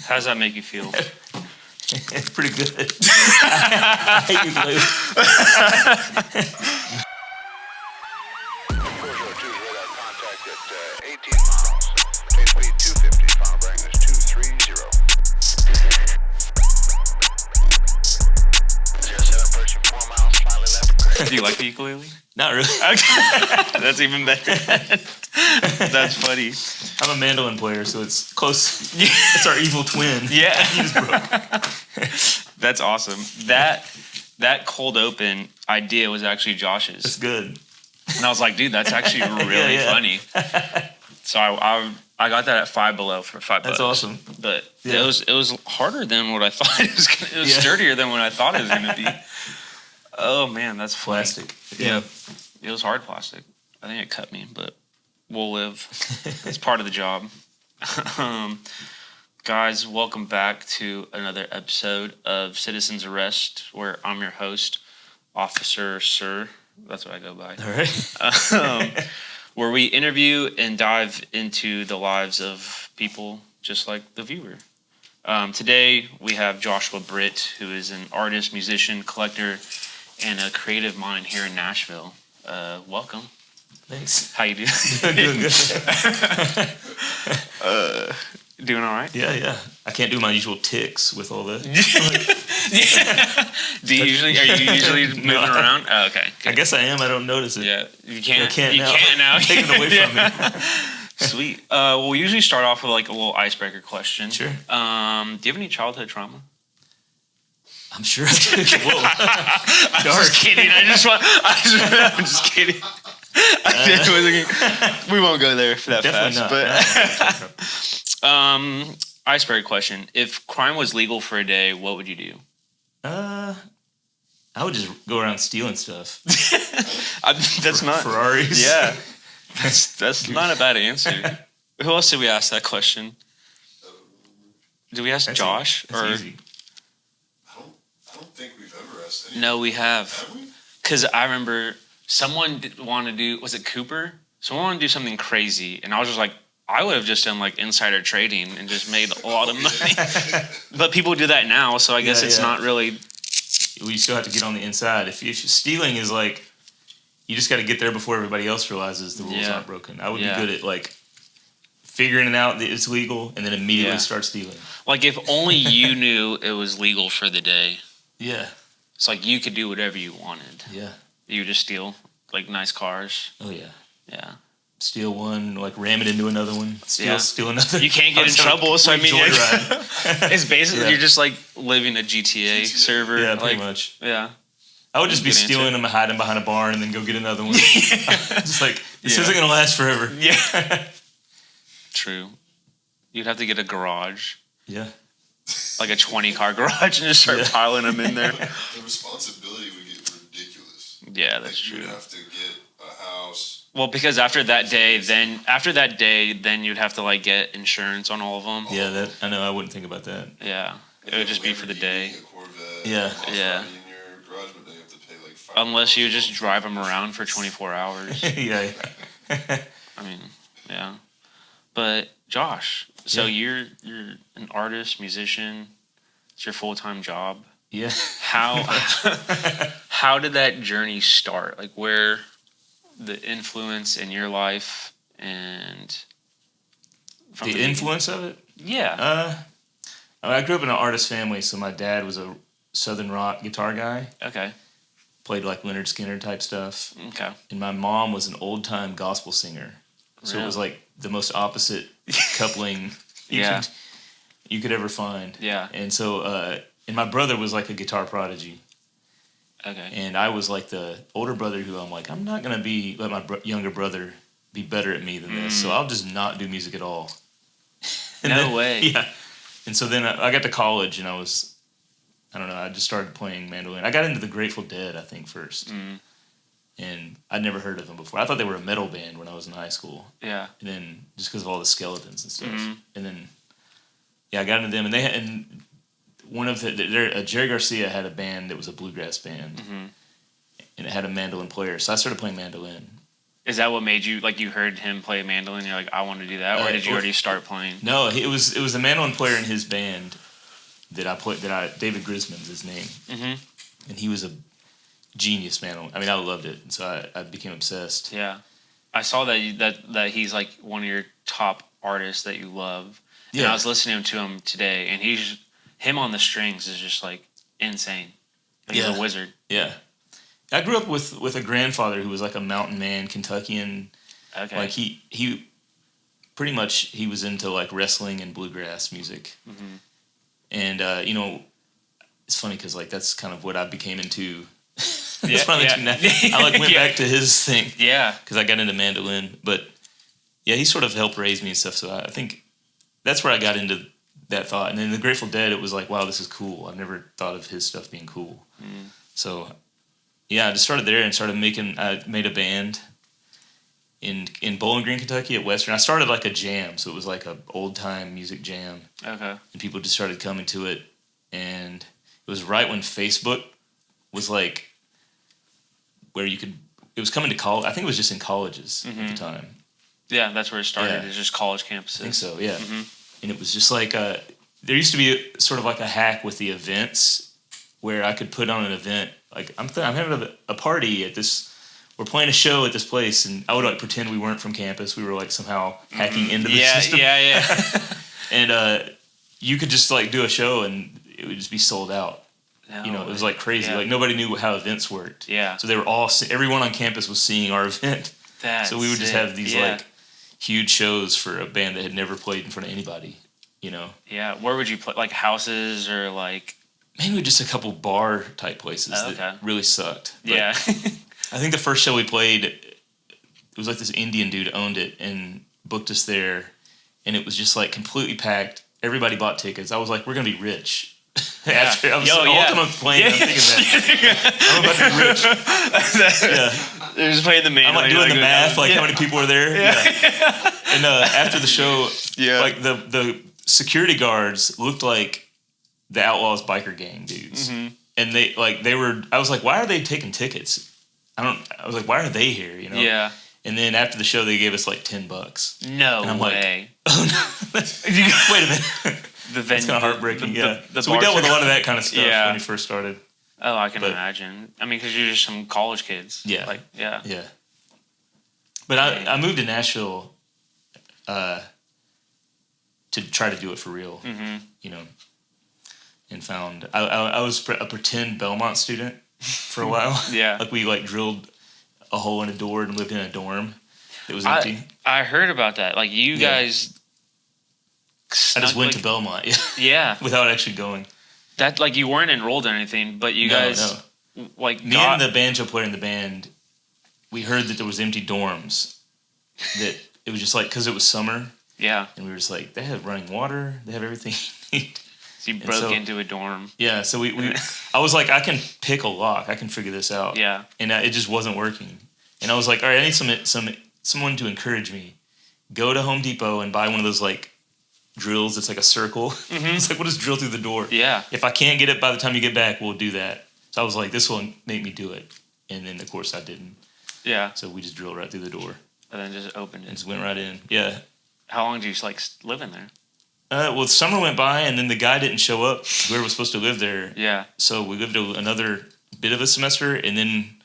How does that make you feel? It's pretty good. I hate ukulele. Contact at 18 miles. Pace speed 250. Final bearing is 230. 07 approaching 4 miles. Slightly left. Do you like the ukulele? Not really. Okay. That's even better. That's funny. I'm a mandolin player, so it's close. Yeah. It's our evil twin. Yeah. He just broke. That's awesome. That cold open idea was actually Josh's. It's good. And I was like, dude, that's actually really funny. So I got that at Five Below for $5. That's awesome. But it was harder than what I thought it was gonna, it was sturdier than what I thought it was gonna be. Oh man, that's funny. Plastic. Yeah. It was hard plastic. I think it cut me, but we'll live. It's part of the job. Guys, welcome back to another episode of Citizens Arrest, where I'm your host, Officer Sir. That's what I go by. All right. Where we interview and dive into the lives of people just like the viewer. Today, we have Joshua Britt, who is an artist, musician, collector, and a creative mind here in Nashville. Welcome. Thanks. How you doing? Doing good. Doing all right? Yeah. I can't do my usual ticks with all the... Are you usually moving around? Oh, okay. Good. I guess I am. I don't notice it. Yeah. You can't. I can't you now. can't now. Take it away from me. Sweet. Well, we usually start off with like a little icebreaker question. Sure. Do you have any childhood trauma? I'm sure I do. Whoa. I'm just kidding. I'm just kidding. We won't go there for that Definitely fast. not. But icebreaker question: if crime was legal for a day, what would you do? I would just go around stealing stuff. That's not Ferraris. Yeah, that's not a bad answer. Who else did we ask that question? Did we ask Josh? That's easy. I don't think we've ever asked anyone. No, we have. Have we? Because I remember someone wanted to do, was it Cooper? Someone wanted to do something crazy, and I was just like, I would have just done like insider trading and just made a lot of money. But people do that now, so I guess it's not really. We still have to get on the inside. If stealing is like, you just got to get there before everybody else realizes the rules aren't broken. I would be good at like figuring it out that it's legal and then immediately start stealing. Like if only you knew it was legal for the day. Yeah. It's like you could do whatever you wanted. Yeah. You would just steal like nice cars. Oh yeah. Yeah. Steal one, like ram it into another one. Steal another. You can't get in trouble, so I mean, it's basically you're just like living a GTA server. Yeah, like, pretty much. Yeah. I would just be stealing them, hiding behind a barn, and then go get another one. Just like, this isn't going to last forever. Yeah. True. You'd have to get a garage. Yeah. Like a 20-car garage and just start piling them in there. The responsibility would get ridiculous. Yeah, that's true. You would have to get a house. Well, because after that day, then you'd have to like get insurance on all of them. Yeah, I know. I wouldn't think about that. Yeah. It would just be for the day. A Corvette, yeah. In your garage, but then you have to pay like $5. Unless you just drive them around for 24 hours. Yeah. I mean, yeah. But Josh, so you're an artist, musician. It's your full-time job. Yeah. How did that journey start? Like where the influence in your life and from the influence of it? Yeah. I grew up in an artist family, so my dad was a Southern rock guitar guy. Okay. Played like Leonard Skinner type stuff. Okay. And my mom was an old-time gospel singer. So it was like the most opposite coupling you could ever find. Yeah. And so, and my brother was like a guitar prodigy. Okay. And I was like the older brother who I'm like, I'm not going to let my younger brother be better at me than this. So I'll just not do music at all. And No then, way. Yeah. And so then I got to college and I don't know, I just started playing mandolin. I got into the Grateful Dead, I think, first. Mm. And I'd never heard of them before. I thought they were a metal band when I was in high school. Yeah. And then just because of all the skeletons and stuff. Mhm. And then, I got into them. And they had, and one of Jerry Garcia had a band that was a bluegrass band. Mhm. And it had a mandolin player. So I started playing mandolin. Is that what made you, like, you heard him play mandolin, you're like, I want to do that? Or did you already start playing? No, it was a mandolin player in his band that I played, David Grisman's his name. Mm-hmm. And he was a genius mandolin. I mean, I loved it. And so I became obsessed. Yeah. I saw that he's, like, one of your top artists that you love. And Yeah. I was listening to him today, and him on the strings is just, like, insane. Like, he's a wizard. Yeah. I grew up with a grandfather who was like a mountain man, Kentuckian. Okay. Like he pretty much he was into like wrestling and bluegrass music. Mm-hmm. And it's funny because like that's kind of what I became into. Yeah, I like went back to his thing. Yeah. Because I got into mandolin, but yeah, he sort of helped raise me and stuff. So I think that's where I got into that thought. And then the Grateful Dead, it was like, wow, this is cool. I've never thought of his stuff being cool. Mm. So yeah, I just started there and I made a band in Bowling Green, Kentucky at Western. I started like a jam, so it was like a old time music jam. Okay. And people just started coming to it. And it was right when Facebook was like where it was coming to college. I think it was just in colleges at the time. Yeah, that's where it started. Yeah. It's just college campuses. I think so, yeah. Mm-hmm. And it was just like there used to be sort of like a hack with the events where I could put on an event. Like I'm having a party at this. We're playing a show at this place, and I would like pretend we weren't from campus. We were like somehow hacking into the system. Yeah. And you could just like do a show, and it would just be sold out. No, It was like crazy. Yeah. Like nobody knew how events worked. Yeah. So they were everyone on campus was seeing our event. So we would just have these like huge shows for a band that had never played in front of anybody. Yeah. Where would you play? Like houses or like? Mainly just a couple bar type places that really sucked. But Yeah. I think the first show we played, it was like this Indian dude owned it and booked us there, and it was just like completely packed. Everybody bought tickets. I was like, we're gonna be rich. After I was the whole time I'm playing, I'm thinking that I'm about to be rich. Yeah, They're just playing the main. I'm like doing the math, like how many people were there. Yeah. And after the show, like the security guards looked like the Outlaws biker gang dudes. Mm-hmm. And I was like, why are they taking tickets? I was like, why are they here? Yeah. And then after the show, they gave us like $10. No and I'm way. Like, oh no. Wait a minute. The venue. It's kind of heartbreaking, yeah. The so we dealt with a bartender- lot of that kind of stuff when we first started. Oh, I can imagine. I mean, because you're just some college kids. Yeah. Like, yeah. Yeah. But I moved to Nashville to try to do it for real, and found I was a pretend Belmont student for a while. Yeah. Like we like drilled a hole in a door and lived in a dorm that was empty. I heard about that. Like you guys. I just went to Belmont, Yeah. without actually going. That like you weren't enrolled in anything, but you guys like me and the banjo player in the band, we heard that there was empty dorms. That it was just like because it was summer. Yeah. And we were just like, they have running water, they have everything you need. So you broke into a dorm. Yeah, so we I was like, I can pick a lock, I can figure this out. Yeah. And it just wasn't working. And I was like, all right, I need someone to encourage me. Go to Home Depot and buy one of those like drills that's like a circle. Mm-hmm. It's like, we'll just drill through the door. Yeah. If I can't get it by the time you get back, we'll do that. So I was like, this will make me do it. And then of course I didn't. Yeah. So we just drilled right through the door. And then just opened it. And just went right in. Yeah. How long do you like live in there? Well, summer went by, and then the guy didn't show up. We were supposed to live there. Yeah. So we lived another bit of a semester, and then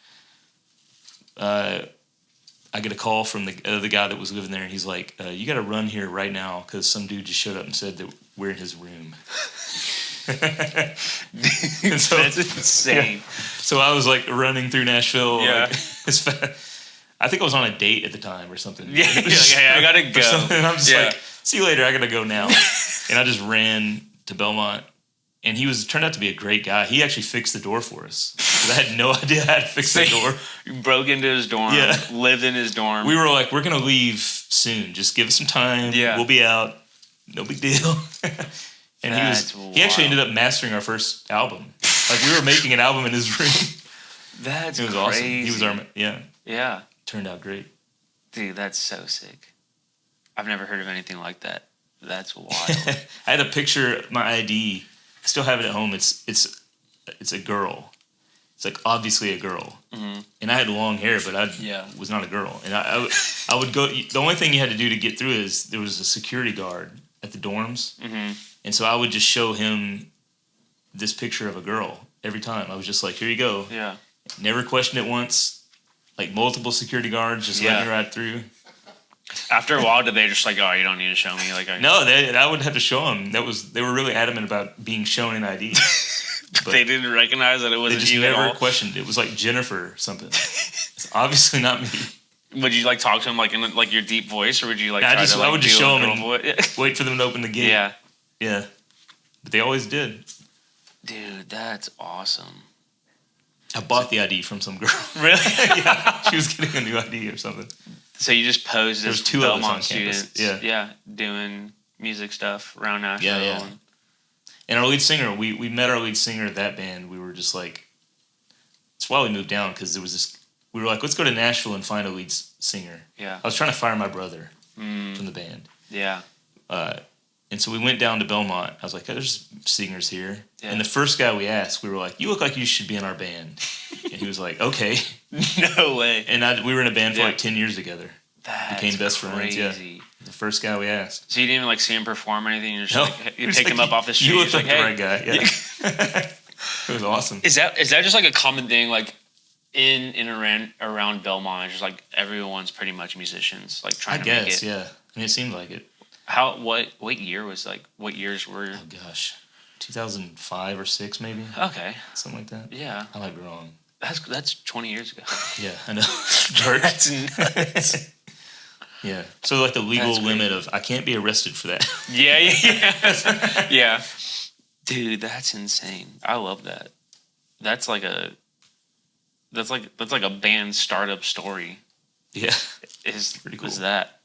I get a call from the guy that was living there, and he's like, you got to run here right now because some dude just showed up and said that we're in his room. So, that's insane. Yeah. So I was like running through Nashville. Yeah. Like, I think I was on a date at the time or something. Yeah, I gotta go. And I'm just like, see you later, I gotta go now. And I just ran to Belmont. And he turned out to be a great guy. He actually fixed the door for us. 'Cause I had no idea how to fix the door. You broke into his dorm, lived in his dorm. We were like, we're gonna leave soon. Just give us some time. Yeah. We'll be out. no big deal. And he actually ended up mastering our first album. Like we were making an album in his room. That's it was crazy. awesome. He was our yeah. Turned out great. Dude, that's so sick. I've never heard of anything like that. That's wild. I had a picture, my ID. I still have it at home. It's a girl. It's like obviously a girl. Mm-hmm. And I had long hair, but I was not a girl. And I would go. The only thing you had to do to get through is there was a security guard at the dorms, and so I would just show him this picture of a girl every time. I was just like, here you go. Yeah. Never questioned it once. Like multiple security guards just letting me ride through. After a while, did they just like, oh, you don't need to show me? Like, no, I would have to show them. They were really adamant about being shown an ID. But they didn't recognize that it wasn't you at all? They just never questioned. It was like Jennifer or something. It's obviously not me. Would you like talk to them like in like your deep voice, or would you like I would just show them and wait for them to open the gate. Yeah. Yeah. But they always did. Dude, that's awesome. I bought the ID from some girl. Really? Yeah. She was getting a new ID or something. So you just posed as two Belmont students. Yeah, doing music stuff around Nashville. Yeah. And our lead singer, we met our lead singer of that band. We were just like, that's why we moved down, because there was this, we were like, let's go to Nashville and find a lead singer. Yeah. I was trying to fire my brother from the band. Yeah. And so we went down to Belmont. I was like, there's singers here. Yeah. And the first guy we asked, we were like, you look like you should be in our band. And he was like, okay. No way. And we were in a band for like 10 years together. That's became best crazy. friends. Yeah. The first guy we asked. So you didn't even like see him perform or anything? You're just No. like, you pick him up off the street. You looked like hey. the right guy. Yeah. It was awesome. Is that just like a common thing, like in and around Belmont? It's just like everyone's pretty much musicians, like trying to make it. Yeah. I mean, it seemed like it. What year was like? What years were? Oh gosh, 2005 or 6 maybe. Okay. Something like that. Yeah. I might be wrong. That's 20 years ago. Yeah, I know. That's nuts. Yeah. So like the legal limit of I can't be arrested for that. Yeah. Yeah. Dude, that's insane. I love that. That's like a band startup story. Yeah. Is pretty cool. Is that?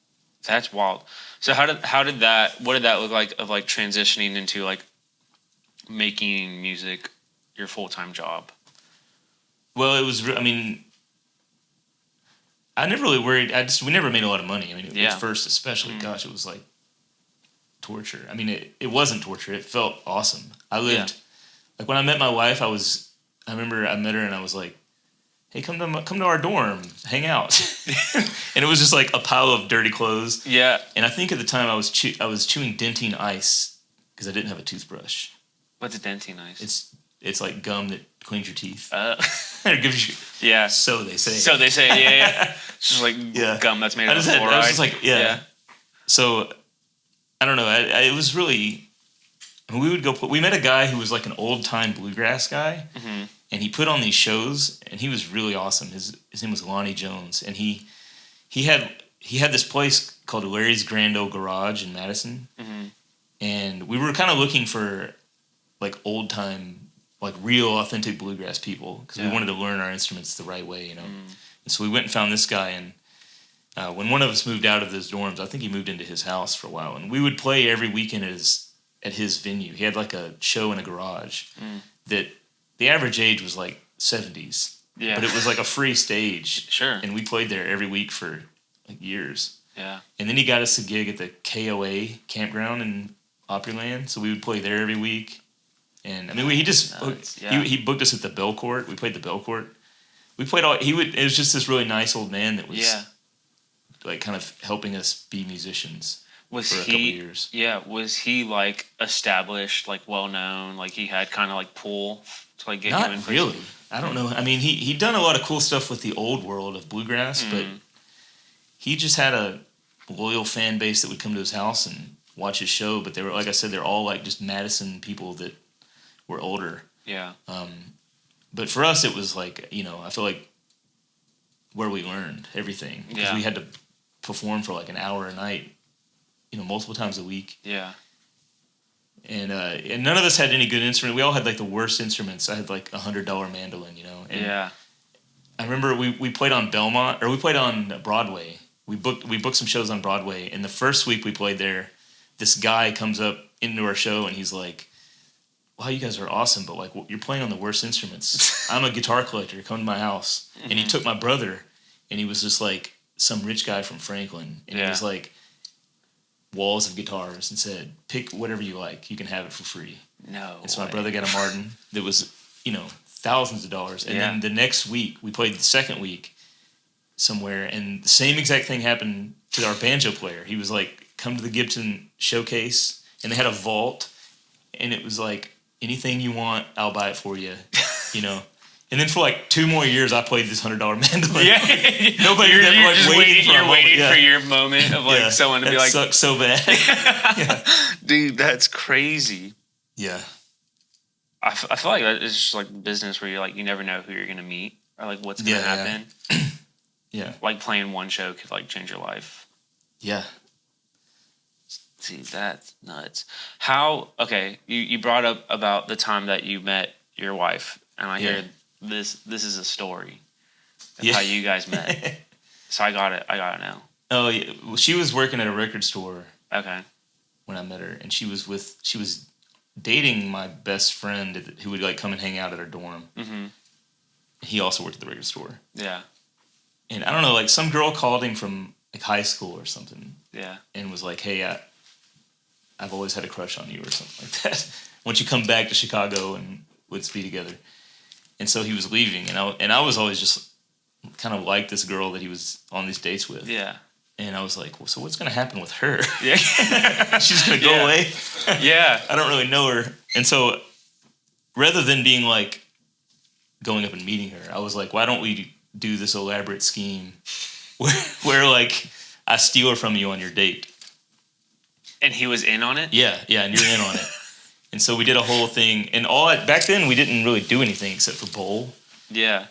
That's wild. So what did that look like of like transitioning into like making music your full-time job? Well, it was, I mean, I never really worried. We never made a lot of money. I mean, at first especially, gosh, it was like torture. I mean, it wasn't torture. It felt awesome. I lived, like when I met my wife, I remember I met her and I was like, hey, come to our dorm, hang out. And it was just like a pile of dirty clothes. Yeah. And I think at the time I was chewing dentine ice because I didn't have a toothbrush. What's a dentine ice? It's like gum that cleans your teeth. It gives you. Yeah. So they say. Yeah. It's just like gum that's made of fluoride. I was just like, yeah. So I don't know. It was really. We met a guy who was like an old time bluegrass guy. Mm-hmm. And he put on these shows, and he was really awesome. His name was Lonnie Jones, and he had this place called Larry's Grand Ole Garage in Madison, and we were kind of looking for like old time, like real authentic bluegrass people because we wanted to learn our instruments the right way, you know. And so we went and found this guy, and when one of us moved out of those dorms, I think he moved into his house for a while, and we would play every weekend at his venue. He had like a show in a garage that. The average age was like 70s. Yeah. But it was like a free stage. Sure. And we played there every week for like years. Yeah. And then he got us a gig at the KOA campground in Opryland. So we would play there every week. And I mean, he booked us at the Bell Court. We played the Bell Court. We played it was just this really nice old man that was like kind of helping us be musicians. For a couple years. Yeah. Was he like established, like well known, like he had kind of like pull to like get you in places? Not really. I don't know. I mean, he'd done a lot of cool stuff with the old world of bluegrass, but he just had a loyal fan base that would come to his house and watch his show. But they were, like I said, they're all like just Madison people that were older. Yeah. But for us, it was like, you know, I feel like where we learned everything because we had to perform for like an hour a night. You know, multiple times a week. Yeah. And none of us had any good instrument. We all had like the worst instruments. I had like $100 mandolin, you know. And I remember we played on we played on Broadway. We booked some shows on Broadway, and the first week we played there, this guy comes up into our show and he's like, wow, you guys are awesome, but like you're playing on the worst instruments. I'm a guitar collector. Come to my house. And he took my brother, and he was just like some rich guy from Franklin. And he was like walls of guitars and said, pick whatever you like. You can have it for free. No. And so my brother got a Martin that was, thousands of dollars. And then the next week, we played the second week somewhere, and the same exact thing happened to our banjo player. He was like, come to the Gibson showcase, and they had a vault, and it was like, anything you want, I'll buy it for you, And then for like 2 more years, I played this $100 mandolin. Yeah, nobody you're ever like just waiting for you're waiting for your moment of like someone to be like, sucks so bad. dude, that's crazy. Yeah. I feel like it's just like business where you're like, you never know who you're gonna meet or like what's gonna happen. Yeah. Like playing one show could like change your life. Yeah. See, that's nuts. How? Okay, you brought up about the time that you met your wife, and I hear this is a story of how you guys met. So I got it now. Oh yeah, well, she was working at a record store. Okay. When I met her, and she was dating my best friend who would like come and hang out at our dorm. Mm-hmm. He also worked at the record store. Yeah. And I don't know, like some girl called him from like high school or something. Yeah. And was like, hey, I've always had a crush on you or something like that. Once you come back to Chicago, and let's be together. And so he was leaving, and I was always just kind of like this girl that he was on these dates with. Yeah. And I was like, well, so what's going to happen with her? Yeah. She's going to go away? Yeah. I don't really know her. And so rather than being like going up and meeting her, I was like, why don't we do this elaborate scheme where like I steal her from you on your date? And he was in on it? Yeah, and you're in on it. And so we did a whole thing. And back then we didn't really do anything except for bowl. Yeah.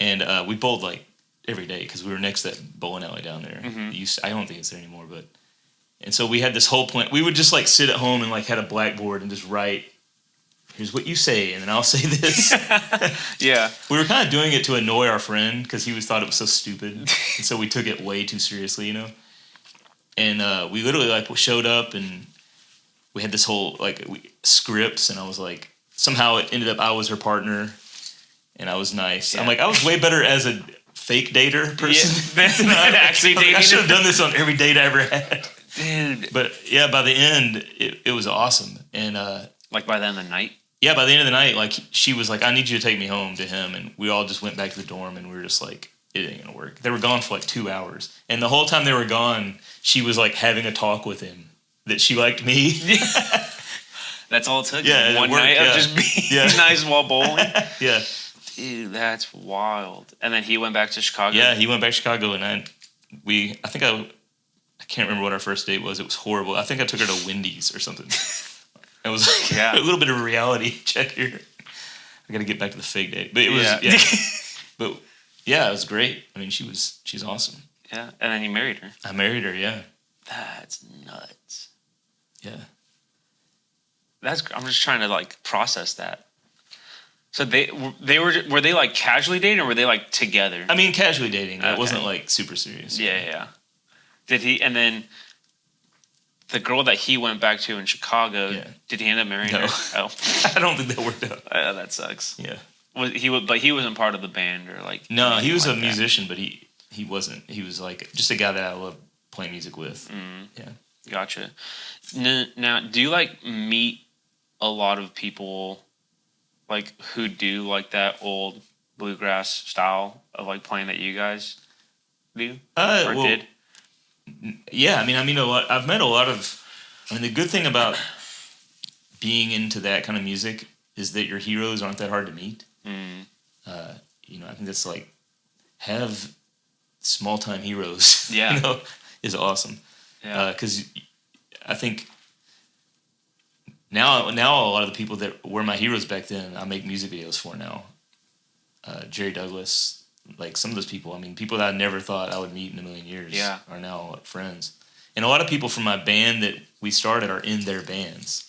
And we bowled like every day because we were next to that bowling alley down there. Mm-hmm. I don't think it's there anymore, but. And so we had this whole plan. We would just like sit at home and like had a blackboard and just write, here's what you say, and then I'll say this. Yeah. We were kind of doing it to annoy our friend because he thought it was so stupid. And so we took it way too seriously, And we literally like showed up and we had this whole like scripts, and I was like, somehow it ended up I was her partner, and I was nice. Yeah. I'm like, I was way better as a fake dater person than actually dating. I should have done this on every date I ever had. Dude. But yeah, by the end, it was awesome. And like by the end of the night? Yeah, by the end of the night, like she was like, I need you to take me home to him, and we all just went back to the dorm, and we were just like, it ain't gonna work. They were gone for like 2 hours, and the whole time they were gone, she was like having a talk with him that she liked me. That's all it took. Yeah, one night of just being nice while bowling. Yeah, dude, that's wild. And then he went back to Chicago. Yeah, he went back to Chicago, and I can't remember what our first date was. It was horrible. I think I took her to Wendy's or something. It was like a little bit of a reality check here. I got to get back to the fake date, but it was but. Yeah, it was great. I mean, she's awesome. Yeah, and then you married her. I married her, yeah. That's nuts. Yeah. I'm just trying to like process that. So were they like casually dating, or were they like together? I mean, casually dating. It wasn't like super serious. Yeah. Did he? And then the girl that he went back to in Chicago, did he end up marrying her? Oh, I don't think that worked out. That sucks. Yeah. But he wasn't part of the band or like. No, he was a musician, but he wasn't. He was like just a guy that I love playing music with. Mm. Yeah, gotcha. Now, do you like meet a lot of people, like who do like that old bluegrass style of like playing that you guys do or did? Yeah, I mean a lot. I've met a lot of. I mean, the good thing about being into that kind of music is that your heroes aren't that hard to meet. Mm. I think that's like have small time heroes. Yeah, is awesome. Yeah, because I think now a lot of the people that were my heroes back then, I make music videos for now. Jerry Douglas, like some of those people. I mean, people that I never thought I would meet in a million years. Are now like friends, and a lot of people from my band that we started are in their bands.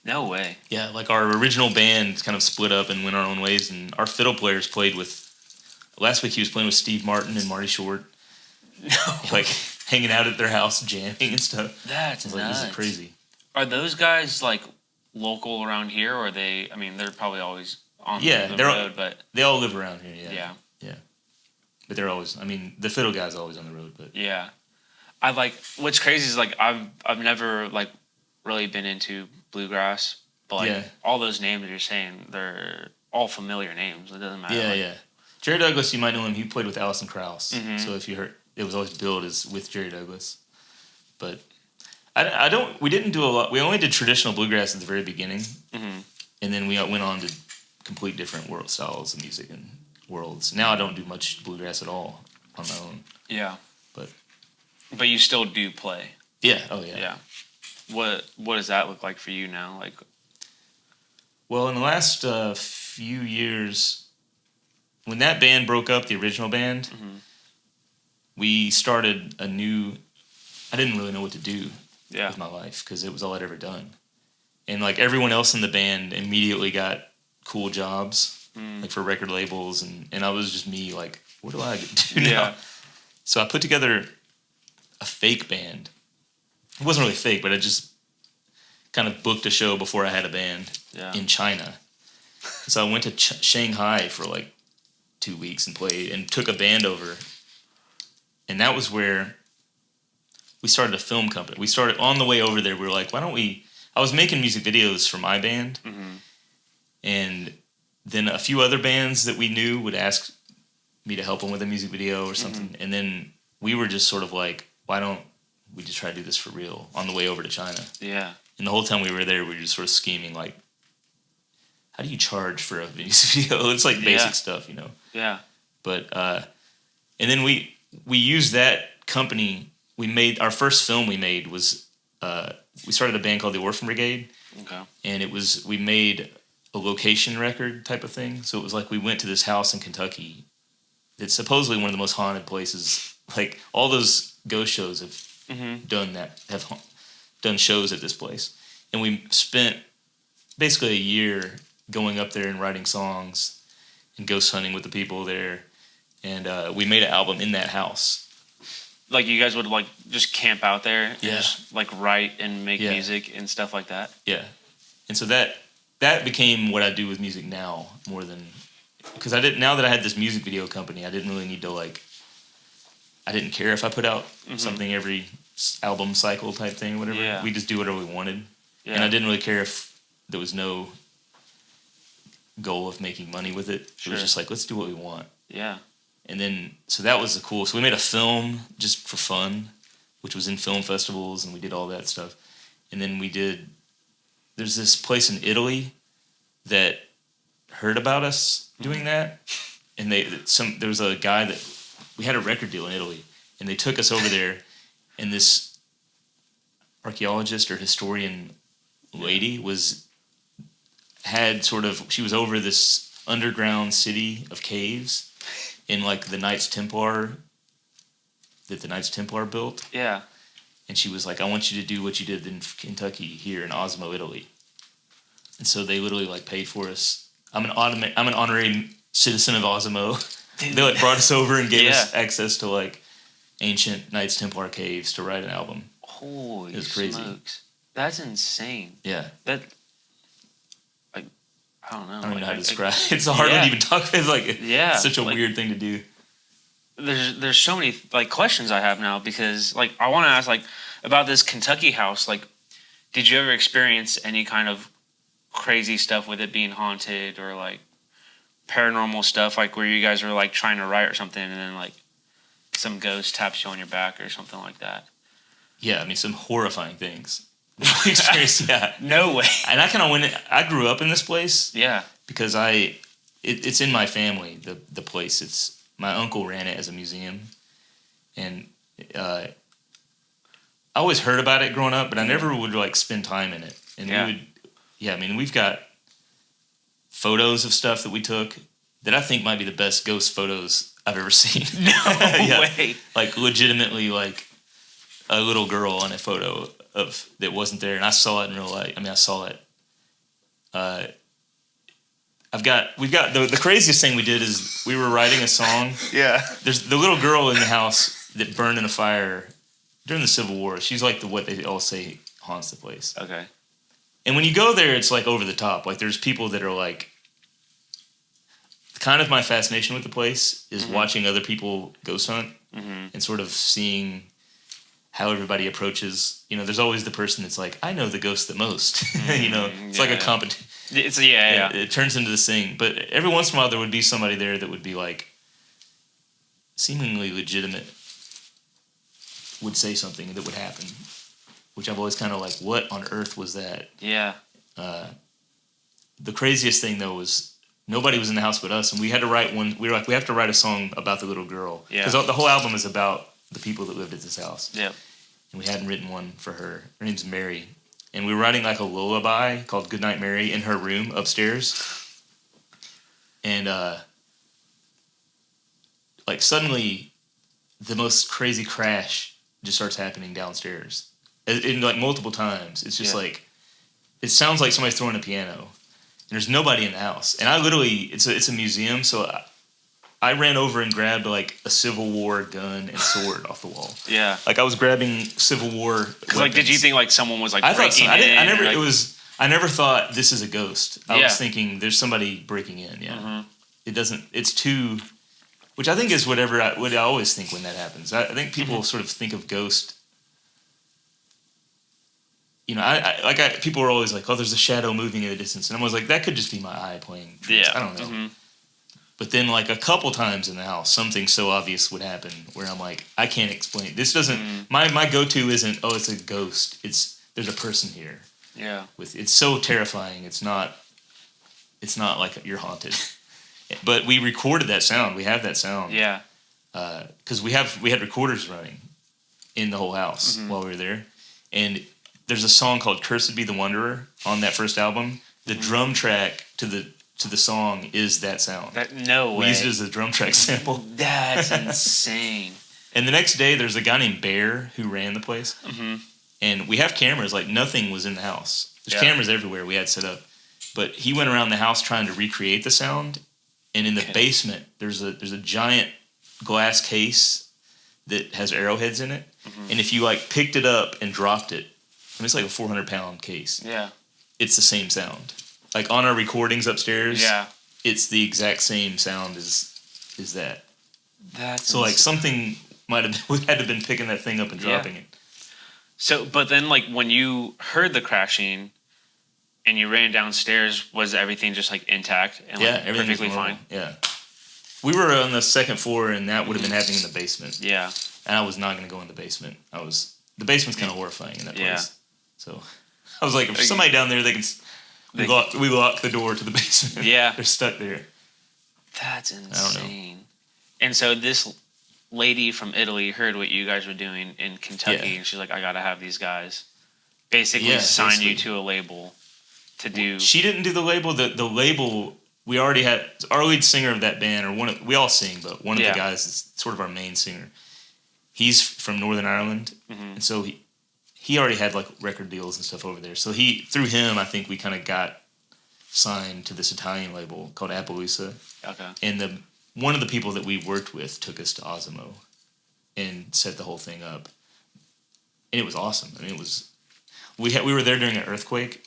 No way. Yeah, like our original band kind of split up and went our own ways, and our fiddle players played with. Last week he was playing with Steve Martin and Marty Short. No. Like hanging out at their house, jamming and stuff. That's Like, nuts. this is crazy. Are those guys like local around here, or are they? I mean, they're probably always on Yeah, the they're road, but they all live around here. yeah. But they're always. I mean, the fiddle guy's always on the road. But Yeah. I like what's crazy is like I've never like really been into bluegrass, but like all those names that you're saying, they're all familiar names. It doesn't matter. yeah. Jerry Douglas, you might know him. He played with Alison Krauss. Mhm. So if you heard, it was always billed as with Jerry Douglas. But I don't. We didn't do a lot. We only did traditional bluegrass at the very beginning, and then we went on to complete different world styles of music and worlds. Now I don't do much bluegrass at all on my own. Yeah. But you still do play. Yeah. Oh yeah. Yeah. What does that look like for you now? Like, well, in the last few years, when that band broke up, the original band, we started a new. I didn't really know what to do with my life because it was all I'd ever done, and like everyone else in the band immediately got cool jobs, like for record labels, and I was just me, like, what do I do now? So I put together a fake band. It wasn't really fake, but I just kind of booked a show before I had a band in China. So I went to Shanghai for like 2 weeks and played and took a band over. And that was where we started a film company. We started on the way over there. We were like, why don't we... I was making music videos for my band. And then a few other bands that we knew would ask me to help them with a music video or something. And then we were just sort of like, why don't we just try to do this for real on the way over to China? Yeah. And the whole time we were there, we were just sort of scheming, like, how do you charge for a music video? It's like basic stuff, you know? Yeah. But, and then we used that company. We made, our first film we made was, we started a band called the Orphan Brigade. Okay. And we made a location record type of thing. So it was like we went to this house in Kentucky. It's supposedly one of the most haunted places. Like, all those ghost shows have done that, have done shows at this place. And we spent basically a year going up there and writing songs and ghost hunting with the people there. And we made an album in that house. Like, you guys would, like, just camp out there and Yeah. just, like, write and make music and stuff like that? Yeah. And so that became what I do with music now more than... Because now that I had this music video company, I didn't really need to, like... I didn't care if I put out something every album cycle type thing or whatever. Yeah. We just do whatever we wanted. Yeah. And I didn't really care if there was no goal of making money with it. It was just like, let's do what we want. Yeah. And then, so that was the cool. So we made a film just for fun, which was in film festivals, and we did all that stuff. And then there's this place in Italy that heard about us doing that. And there was a guy that, we had a record deal in Italy, and they took us over there, and this archaeologist or historian lady she was over this underground city of caves in like the Knights Templar built. Yeah. And she was like, I want you to do what you did in Kentucky here in Osmo, Italy. And so they literally like paid for us. I'm an honorary citizen of Osmo. They like brought us over and gave us access to like ancient Knights Templar caves to write an album. Holy it was crazy. Smokes. That's insane. Yeah. That, like, I don't know. I don't even know how to describe it. It's hard to even talk. It's like it's such a weird thing to do. There's so many like questions I have now because like I want to ask like about this Kentucky house. Like, did you ever experience any kind of crazy stuff with it being haunted or like paranormal stuff, like where you guys were like trying to write or something and then like some ghost taps you on your back or something like that? Yeah, I mean, some horrifying things. Experience, yeah. No way. And I kind of I grew up in this place. Yeah. Because it's in my family, the place. My uncle ran it as a museum. And I always heard about it growing up, but I never would like spend time in it. And I mean, we've got photos of stuff that we took that I think might be the best ghost photos I've ever seen. No way. Like legitimately like a little girl on a photo of that wasn't there, and I saw it in real life. I mean, I saw it. We've got the craziest thing we did is we were writing a song. Yeah. There's the little girl in the house that burned in a fire during the Civil War. She's like what they all say haunts the place. Okay. And when you go there, it's like over the top. Like there's people that are like, kind of my fascination with the place is watching other people ghost hunt and sort of seeing how everybody approaches. You know, there's always the person that's like, I know the ghost the most. You know, it's like a competition. It's It turns into this thing. But every once in a while, there would be somebody there that would be like seemingly legitimate, would say something that would happen, which I've always kind of like, what on earth was that? Yeah. The craziest thing though was nobody was in the house but us, and we had to write one. We were like, we have to write a song about the little girl, because the whole album is about the people that lived at this house. Yeah. And we hadn't written one for her. Her name's Mary, and we were writing like a lullaby called "Goodnight Mary" in her room upstairs, and like suddenly, the most crazy crash just starts happening downstairs, in like multiple times. It's just like, it sounds like somebody's throwing a piano. And there's nobody in the house. And I literally, it's a museum, so I ran over and grabbed like a Civil War gun and sword off the wall. Yeah. Like I was grabbing Civil War weapons. Like, did you think like someone was like I breaking thought so. in? I never thought this is a ghost. I Yeah. was thinking there's somebody breaking in. Yeah. It doesn't. It's too. Which I think is what I always think when that happens. I think people sort of think of ghost. You know, people are always like, oh, there's a shadow moving in the distance. And I was like, that could just be my eye playing. Yeah. I don't know. But then like a couple times in the house, something so obvious would happen where I'm like, I can't explain. This doesn't, my go-to isn't, oh, it's a ghost. There's a person here. Yeah. It's so terrifying. It's not like you're haunted. But we recorded that sound. We have that sound. Yeah. Because we had recorders running in the whole house while we were there. And there's a song called "Cursed Be the Wanderer" on that first album. The drum track to the song is that sound. No way. We used it as a drum track sample. That's insane. And the next day, there's a guy named Bear who ran the place. And we have cameras. Like, nothing was in the house. There's cameras everywhere we had set up. But he went around the house trying to recreate the sound. And in the basement, there's a giant glass case that has arrowheads in it. And if you like picked it up and dropped it, I mean, it's like a 400-pound case. Yeah. It's the same sound. Like on our recordings upstairs, it's the exact same sound as that. That's so like something we had to have been picking that thing up and dropping it. So, but then like when you heard the crashing and you ran downstairs, was everything just like intact and like perfectly fine? Yeah. We were on the second floor, and that would have been happening in the basement. Yeah. And I was not going to go in the basement. The basement's kind of horrifying in that place. Yeah. So I was like, if somebody down there, we lock the door to the basement. Yeah. They're stuck there. That's insane. And so this lady from Italy heard what you guys were doing in Kentucky, and she's like, I got to have these guys basically sign you to a label to do. She didn't do the label. The label, we already had our lead singer of that band, or we all sing, but one of the guys is sort of our main singer. He's from Northern Ireland, and so he already had like record deals and stuff over there. So through him, I think we kind of got signed to this Italian label called Appaloosa. Okay. And one of the people that we worked with took us to Osimo and set the whole thing up, and it was awesome. I mean, we were there during an earthquake,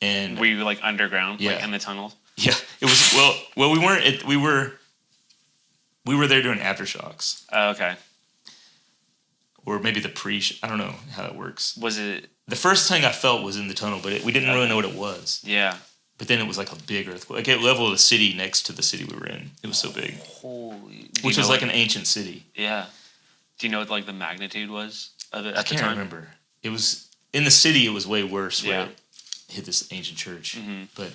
and were you like underground, like in the tunnels? Yeah, it was. Well, we weren't. We were there during aftershocks. Oh, okay. Or maybe the I don't know how that works. Was it? The first thing I felt was in the tunnel, but we didn't really know what it was. Yeah. But then it was like a big earthquake. Like it leveled the city next to the city we were in. It was so big. Holy. Which was like an ancient city. Yeah. Do you know what like the magnitude was of it at the time? I can't remember. It was, in the city it was way worse where it hit this ancient church. But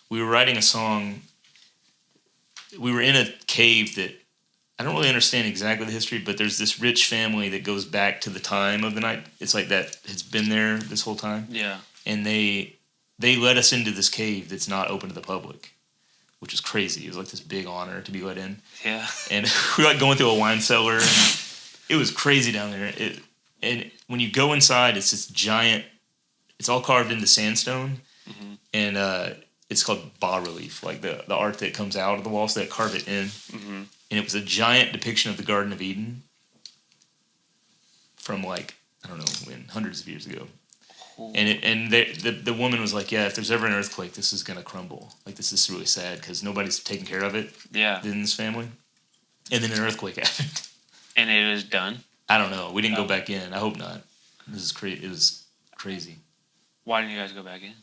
we were writing a song. We were in a cave that, I don't really understand exactly the history, but there's this rich family that goes back to the time of the night. It's like that has been there this whole time. Yeah. And they let us into this cave that's not open to the public, which is crazy. It was like this big honor to be let in. Yeah. And we were like going through a wine cellar, and it was crazy down there. And when you go inside, it's this giant, it's all carved into sandstone, and it's called bas relief, like the art that comes out of the walls that carve it in. And it was a giant depiction of the Garden of Eden from like, I don't know when, hundreds of years ago. And the woman was like, yeah, if there's ever an earthquake, this is gonna crumble. Like, this is really sad because nobody's taking care of it. Yeah. In this family. And then an earthquake happened. And it was done. I don't know. We didn't go back in. I hope not. This is crazy. It was crazy. Why didn't you guys go back in?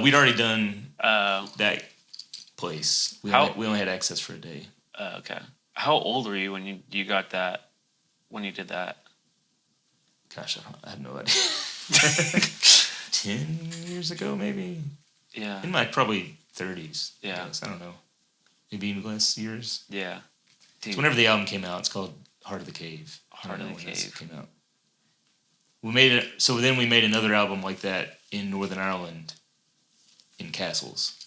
We'd already done that place. We only had access for a day. Okay. How old were you when you got that? When you did that? Gosh, I have no idea. 10 years ago, maybe. Yeah. In my probably 30s. Yeah. I don't know. Maybe even less years. Yeah. Dude. So whenever the album came out, it's called Heart of the Cave. Heart of the Cave came out. We made it. So then we made another album like that in Northern Ireland, in castles,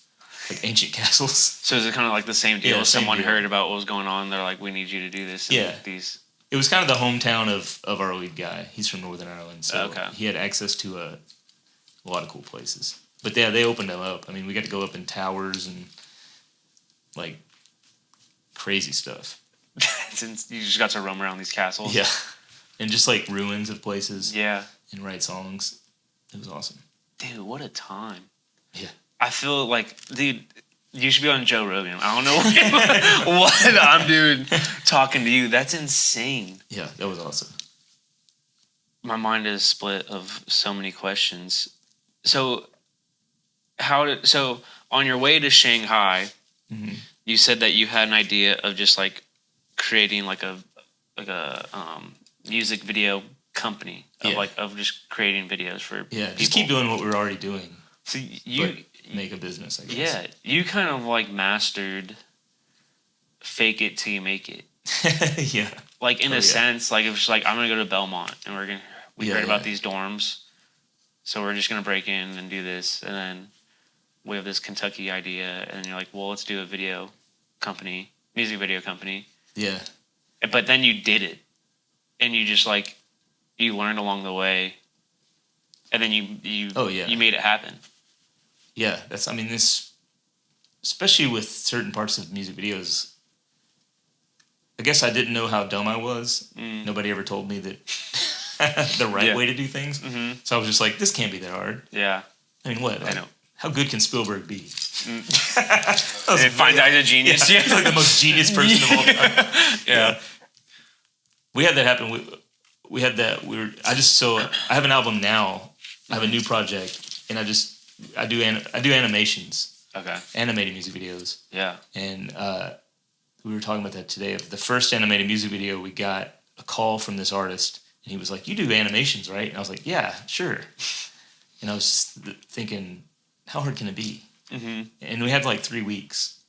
like ancient castles. So is it kind of like the same deal? Yeah, same Someone deal. heard about what was going on. They're like, "We need you to do this." And Yeah. These. It was kind of the hometown of our lead guy. He's from Northern Ireland, so Okay. he had access to a lot of cool places. But yeah, they opened them up. I mean, we got to go up in towers and like crazy stuff. Since you just got to roam around these castles. Yeah, and just like ruins of places. Yeah. And write songs. It was awesome. Dude, what a time. Yeah. I feel like, dude, you should be on Joe Rogan. I don't know what I'm doing talking to you. That's insane. Yeah, that was awesome. My mind is split of so many questions. So, on your way to Shanghai, Mm-hmm. you said that you had an idea of just like creating like a music video company of just creating videos for people. Just keep doing what we're already doing. So But make a business, I guess. Yeah, you kind of like mastered fake it till you make it. Yeah. Like in a sense, like it was just like, I'm gonna go to Belmont and we heard about these dorms, so we're just gonna break in and do this, and then we have this Kentucky idea, and you're like, well, let's do a video company, music video company. Yeah. But then you did it, and you just like, you learned along the way, and then you made it happen. Yeah, this, especially with certain parts of music videos, I guess I didn't know how dumb I was. Nobody ever told me that the right way to do things. Mm-hmm. So I was just like, this can't be that hard. Yeah. I mean, what? Like, I know. How good can Spielberg be? Find out a genius. Yeah, he's like the most genius person of all time. Yeah. We had that happen. We had that. I have an album now. I have a new project, and I do animations. Okay. Animated music videos. Yeah. And we were talking about that today. Of the first animated music video, we got a call from this artist, and he was like, "You do animations, right?" And I was like, "Yeah, sure." And I was thinking, how hard can it be? Mm-hmm. And we had like 3 weeks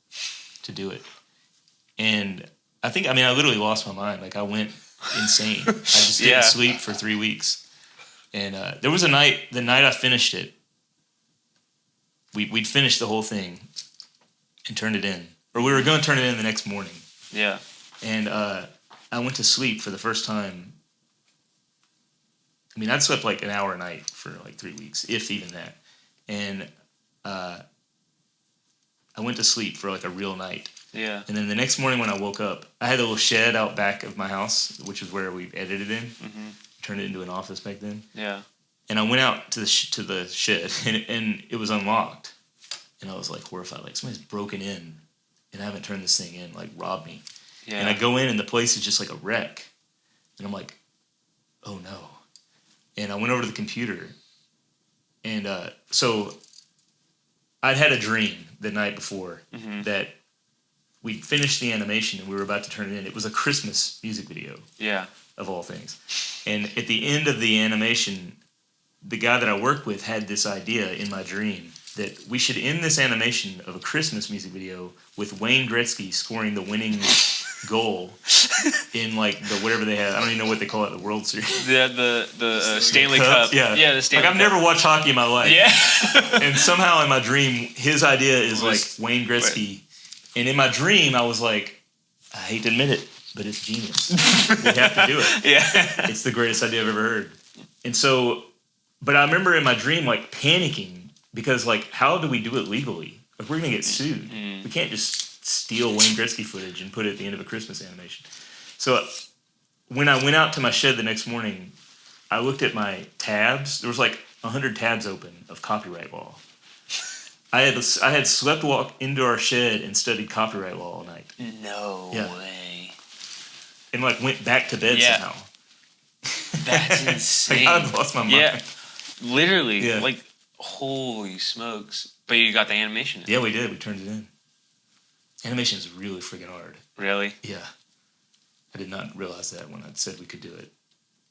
to do it. And I literally lost my mind. Like, I went insane. I just didn't sleep for 3 weeks. And there was the night I finished it, we'd finished the whole thing and turned it in. Or we were going to turn it in the next morning. Yeah. And I went to sleep for the first time. I mean, I'd slept like an hour a night for like 3 weeks, if even that. And I went to sleep for like a real night. Yeah. And then the next morning when I woke up, I had a little shed out back of my house, which is where we edited in. Mm-hmm. Turned it into an office back then. Yeah. And I went out to the shed, and it was unlocked. And I was like horrified, like somebody's broken in, and I haven't turned this thing in, like robbed me. Yeah. And I go in, and the place is just like a wreck. And I'm like, oh no. And I went over to the computer, and so I'd had a dream the night before that we'd finished the animation and we were about to turn it in. It was a Christmas music video. Yeah. Of all things. And at the end of the animation, the guy that I worked with had this idea in my dream that we should end this animation of a Christmas music video with Wayne Gretzky scoring the winning goal in like the whatever they had. I don't even know what they call it, the World Series. The Stanley Cup. Yeah. Yeah, the Stanley Cup. I've never watched hockey in my life. Yeah. And somehow in my dream, his idea is like Wayne Gretzky. And in my dream, I was like, I hate to admit it, but it's genius. We have to do it. Yeah. It's the greatest idea I've ever heard. And so, but I remember in my dream, like panicking because like, how do we do it legally? Like we're going to get sued. We can't just steal Wayne Gretzky footage and put it at the end of a Christmas animation. So when I went out to my shed the next morning, I looked at my tabs. There was like 100 tabs open of copyright law. I had sleptwalked into our shed and studied copyright law all night. No way. And like went back to bed somehow. That's insane. Like I've lost my mind. Yeah, literally. Yeah. Like, holy smokes! But you got the animation in. Yeah, we did. We turned it in. Animation is really freaking hard. Really? Yeah. I did not realize that when I said we could do it.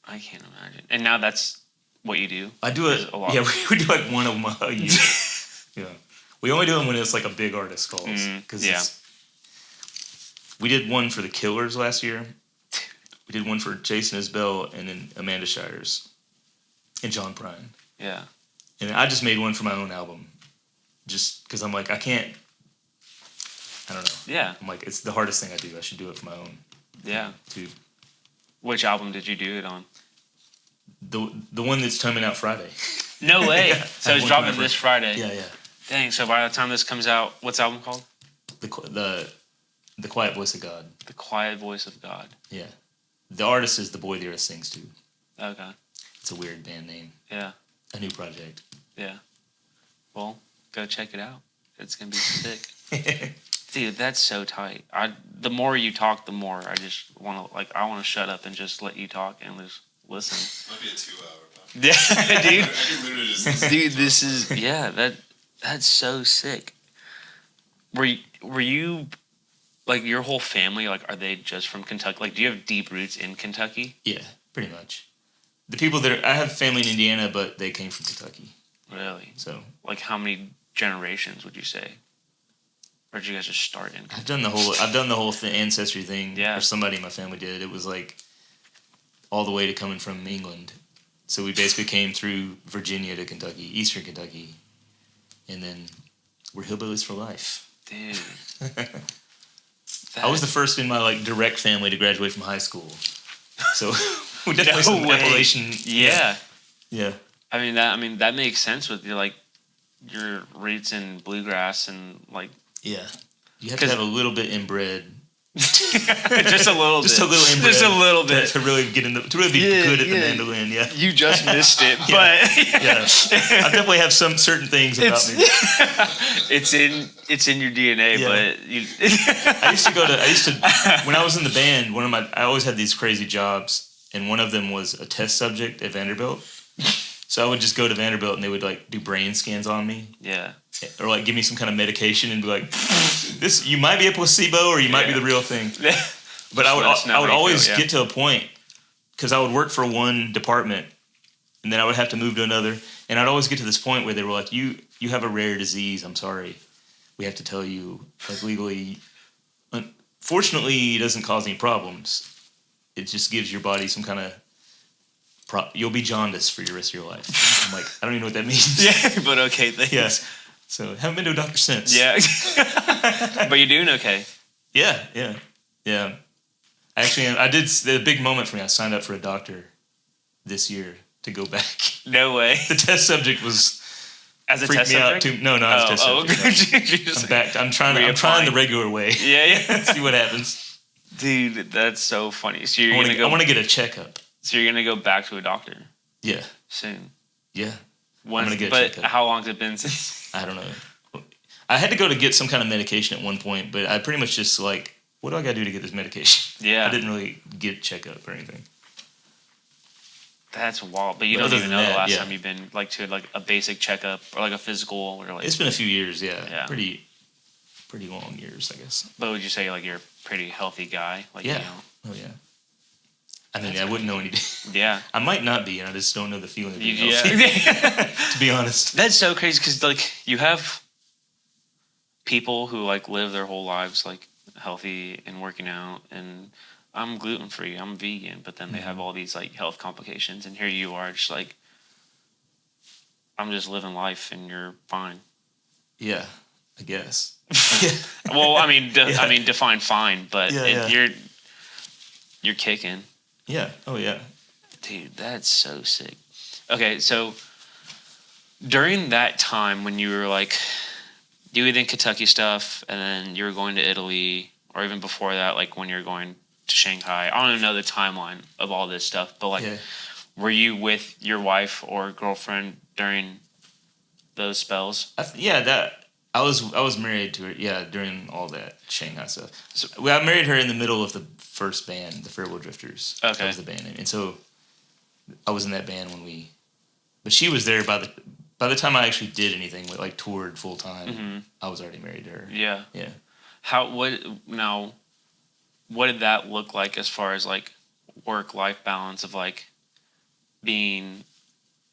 I can't imagine. And now that's what you do? I do it. A lot. Yeah, we do like one of them a year. Yeah. We only do them when it's like a big artist calls. We did one for the Killers last year. We did one for Jason Isbell and then Amanda Shires and John Prine. Yeah. And I just made one for my own album. Just because I'm like, I don't know. Yeah. I'm like, it's the hardest thing I do. I should do it for my own. Yeah. Too. Which album did you do it on? The one that's coming out Friday. No way. Yeah. So it's dropping this Friday. Yeah. Dang. So by the time this comes out, what's the album called? The Quiet Voice of God. The Quiet Voice of God. Yeah. The artist is The Boy the Earth Sings To. Okay. It's a weird band name. Yeah. A new project. Yeah. Well, go check it out. It's gonna be sick. Dude, that's so tight. The more you talk, the more I just want to I want to shut up and just let you talk and just listen. Might be a 2-hour podcast. Yeah, dude. I can literally just listen Dude, to this it. is that's so sick. Were you like your whole family? Like, are they just from Kentucky? Like, do you have deep roots in Kentucky? Yeah, pretty much. The people I have family in Indiana, but they came from Kentucky. Really? So, like, how many generations would you say? Or did you guys just start in? I've done the whole ancestry thing. Yeah. Or somebody in my family did. It was like all the way to coming from England. So we basically came through Virginia to Kentucky, Eastern Kentucky, and then we're hillbillies for life. Dude. I was the first in my direct family to graduate from high school. So we definitely some Appalachian. Yeah. Yeah. I mean that makes sense with your roots in bluegrass and like. Yeah. You have to have a little bit inbred. Just a little bit. Just a little inbred. Just a little bit. To really be good at the mandolin, yeah. You just missed it, but yeah. I definitely have some certain things about me. It's in your DNA, but you I used to when I was in the band, I always had these crazy jobs, and one of them was a test subject at Vanderbilt. So I would just go to Vanderbilt and they would do brain scans on me. Yeah. Or give me some kind of medication and be like, this, you might be a placebo or you might be the real thing. But I would always get to a point because I would work for one department and then I would have to move to another. And I'd always get to this point where they were like, you have a rare disease. I'm sorry. We have to tell you legally. Unfortunately, it doesn't cause any problems. It just gives your body some kind of you'll be jaundiced for the rest of your life. I'm like, I don't even know what that means. Yeah, but okay, thanks. Yeah. So haven't been to a doctor since. Yeah. But you're doing okay. Yeah. Actually, I did the big moment for me. I signed up for a doctor this year to go back. No way. The test subject was as a freaked test me subject? out too. No, as a test subject. No. I'm back. I'm trying the regular way. Yeah. See what happens. Dude, that's so funny. So I want to get a checkup. So you're gonna go back to a doctor? Yeah. Soon. Yeah. I'm gonna get a checkup. How long has it been since? I don't know. I had to go to get some kind of medication at one point, but I pretty much just what do I gotta do to get this medication? Yeah. I didn't really get a checkup or anything. That's wild. But you don't even know the last time you've been to a basic checkup or a physical or It's been a few years, yeah. Yeah. Pretty long years, I guess. But would you say you're a pretty healthy guy? Yeah. Oh yeah. I mean, I wouldn't know any. Yeah. I might not be, and I just don't know the feeling of being healthy. Yeah. To be honest. That's so crazy because you have people who live their whole lives healthy and working out, and I'm gluten free, I'm vegan, but then they have all these health complications, and here you are just I'm just living life, and you're fine. Yeah, I guess. Well, define fine, but you're kicking. Yeah. Oh, yeah. Dude, that's so sick. Okay, so during that time when you were doing the Kentucky stuff and then you were going to Italy, or even before that, when you're going to Shanghai. I don't even know the timeline of all this stuff, but like, were you with your wife or girlfriend during those spells? I was married to her. Yeah, during all that Shanghai stuff. So I married her in the middle of the first band, the Farewell Drifters. Okay, that was the band name, and so I was in that band but she was there by the time I actually did anything with like toured full time. I was already married to her. Yeah. Yeah. What did that look like as far as like work-life balance of like being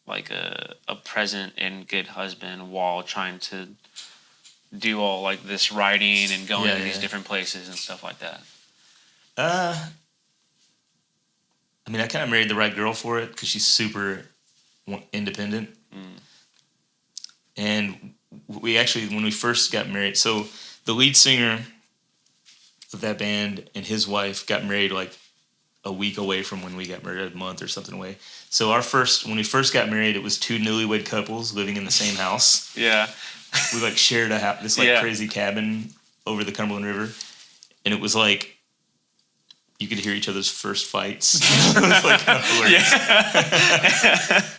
like a present and good husband while trying to do all like this writing and going to these different places and stuff like that? I mean, I kind of married the right girl for it because she's super independent. And we actually, when we first got married, so the lead singer of that band and his wife got married like a week away from when we got married, a month or something away. So when we first got married, it was two newlywed couples living in the same house. Yeah. We like shared this like crazy cabin over the Cumberland River, and it was like you could hear each other's first fights. It was like kind of hilarious.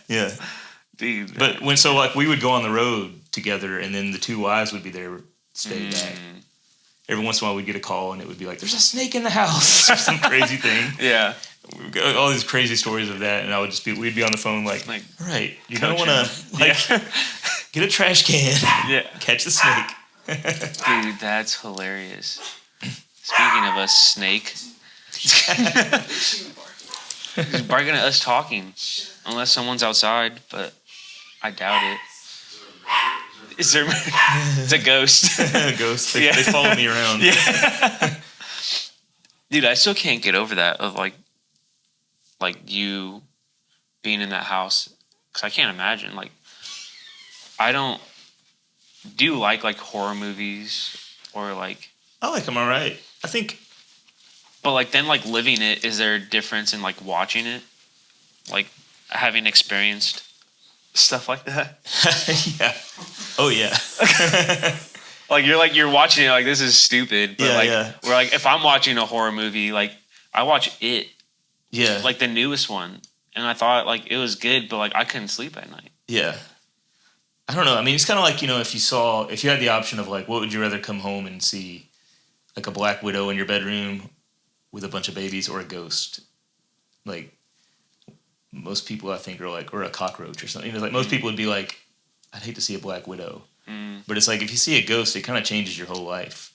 Yeah. Dude. But we would go on the road together, and then the two wives would be there, stay back. Every once in a while, we'd get a call, and it would be like, "There's a snake in the house," or some crazy thing. Yeah. We've got all these crazy stories of that, and we'd be on the phone like all right, you're gonna want to get a trash can, catch the snake. Dude, that's hilarious. Speaking of a snake, he's barking at us talking, unless someone's outside, but I doubt it. Is there? It's a ghost. A ghost. They follow me around. Yeah. Dude, I still can't get over that of like you being in that house, because I can't imagine. Like, I don't. Do you like horror movies or like? I like them all right. I think. But like then like living it, is there a difference in like watching it, like having experienced stuff like that? Yeah. Oh yeah. you're watching it like this is stupid. But we're like if I'm watching a horror movie, like I watch it. Yeah. Like the newest one, and I thought like it was good, but like I couldn't sleep at night. Yeah. I don't know. I mean, it's kind of like, if you had the option of like, what would you rather come home and see, like a Black Widow in your bedroom with a bunch of babies or a ghost? Like most people I think are like, or a cockroach or something. Like most people would be like, I'd hate to see a Black Widow. But it's like, if you see a ghost, it kind of changes your whole life.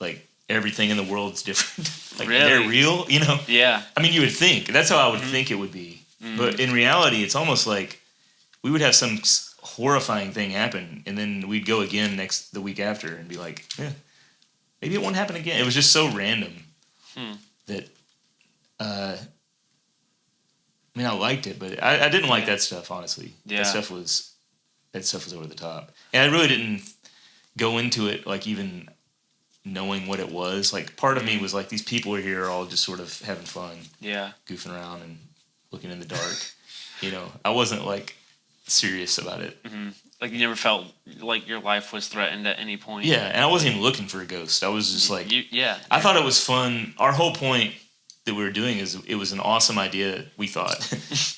Like everything in the world's different. Like they're real, Yeah. I mean, you would think. That's how I would think it would be. But in reality, it's almost like we would have some horrifying thing happen, and then we'd go again the week after and be like, maybe it won't happen again. It was just so random that, I mean, I liked it, but I didn't like that stuff, honestly. Yeah. That stuff was over the top. And I really didn't go into it, like, even knowing what it was. Like, part of me was like, these people are here all just sort of having fun. Yeah. Goofing around and looking in the dark. I wasn't, like, serious about it. Like, you never felt like your life was threatened at any point? Yeah, and I wasn't even looking for a ghost. I was just like... I thought it was fun. Our whole point that we were doing is it was an awesome idea, we thought,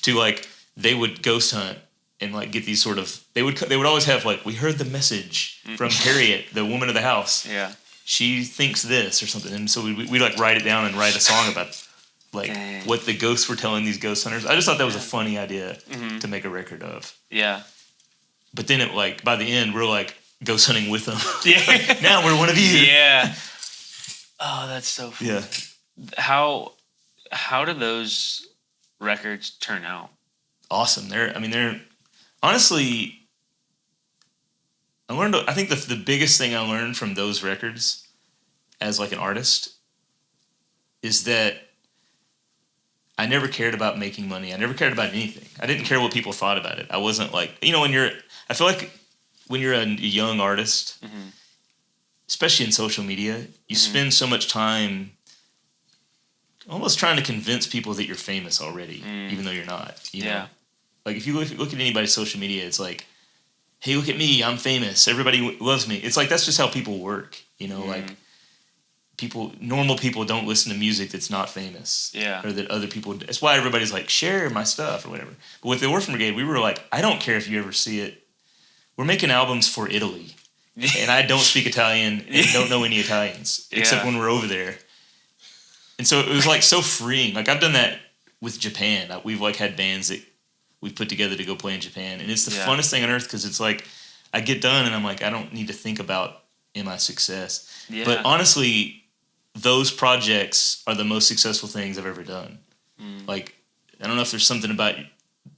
to, like, they would ghost hunt and, like, get these sort of... They would always have, like, we heard the message from Harriet, the woman of the house. Yeah. She thinks this or something. And so we'd like, write it down and write a song about, like, what the ghosts were telling these ghost hunters. I just thought that was a funny idea to make a record of. Yeah. But then it, like, by the end, we're, like, ghost hunting with them. Yeah. Now we're one of you. Yeah. Oh, that's so funny. Yeah. How do those records turn out? Awesome. They're honestly, I think the biggest thing I learned from those records as, like, an artist is that I never cared about making money. I never cared about anything. I didn't care what people thought about it. I wasn't like, I feel like when you're a young artist, especially in social media, you spend so much time almost trying to convince people that you're famous already, even though you're not. You know? Like, if you look at anybody's social media, it's like, hey, look at me, I'm famous. Everybody loves me. It's like, that's just how people work, like, normal people don't listen to music that's not famous. Yeah. Or that other people. That's why everybody's like, share my stuff or whatever. But with the Orphan Brigade, we were like, I don't care if you ever see it. We're making albums for Italy. And I don't speak Italian and don't know any Italians except when we're over there. And so it was like so freeing. Like I've done that with Japan. We've like had bands that we've put together to go play in Japan. And it's the funnest thing on earth because it's like I get done and I'm like, I don't need to think about am I success. Yeah. But honestly, those projects are the most successful things I've ever done. Like, I don't know if there's something about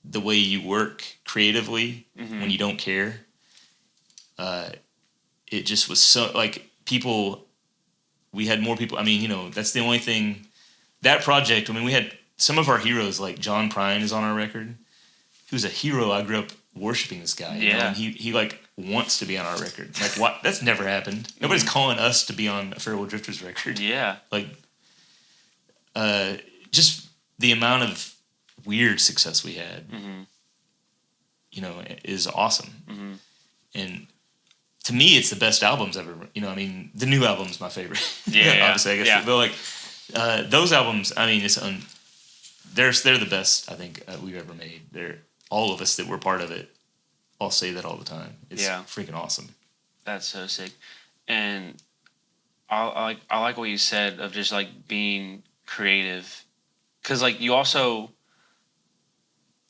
the way you work creatively when you don't care. It just was so, like, we had more people. I mean, that's the only thing. That project, I mean, we had some of our heroes, like John Prine is on our record. He was a hero. I grew up worshiping this guy. And he like wants to be on our record. Like, what? That's never happened. Nobody's calling us to be on a Farewell Drifters record. Yeah. Like, just the amount of weird success we had, is awesome. And to me, it's the best albums ever. I mean, the new album's my favorite. Obviously, I guess. Yeah. But like those albums, I mean, they're the best I think we've ever made. They're all of us that were part of it. All say that all the time. It's freaking awesome. That's so sick. And I like what you said of just like being creative, because like you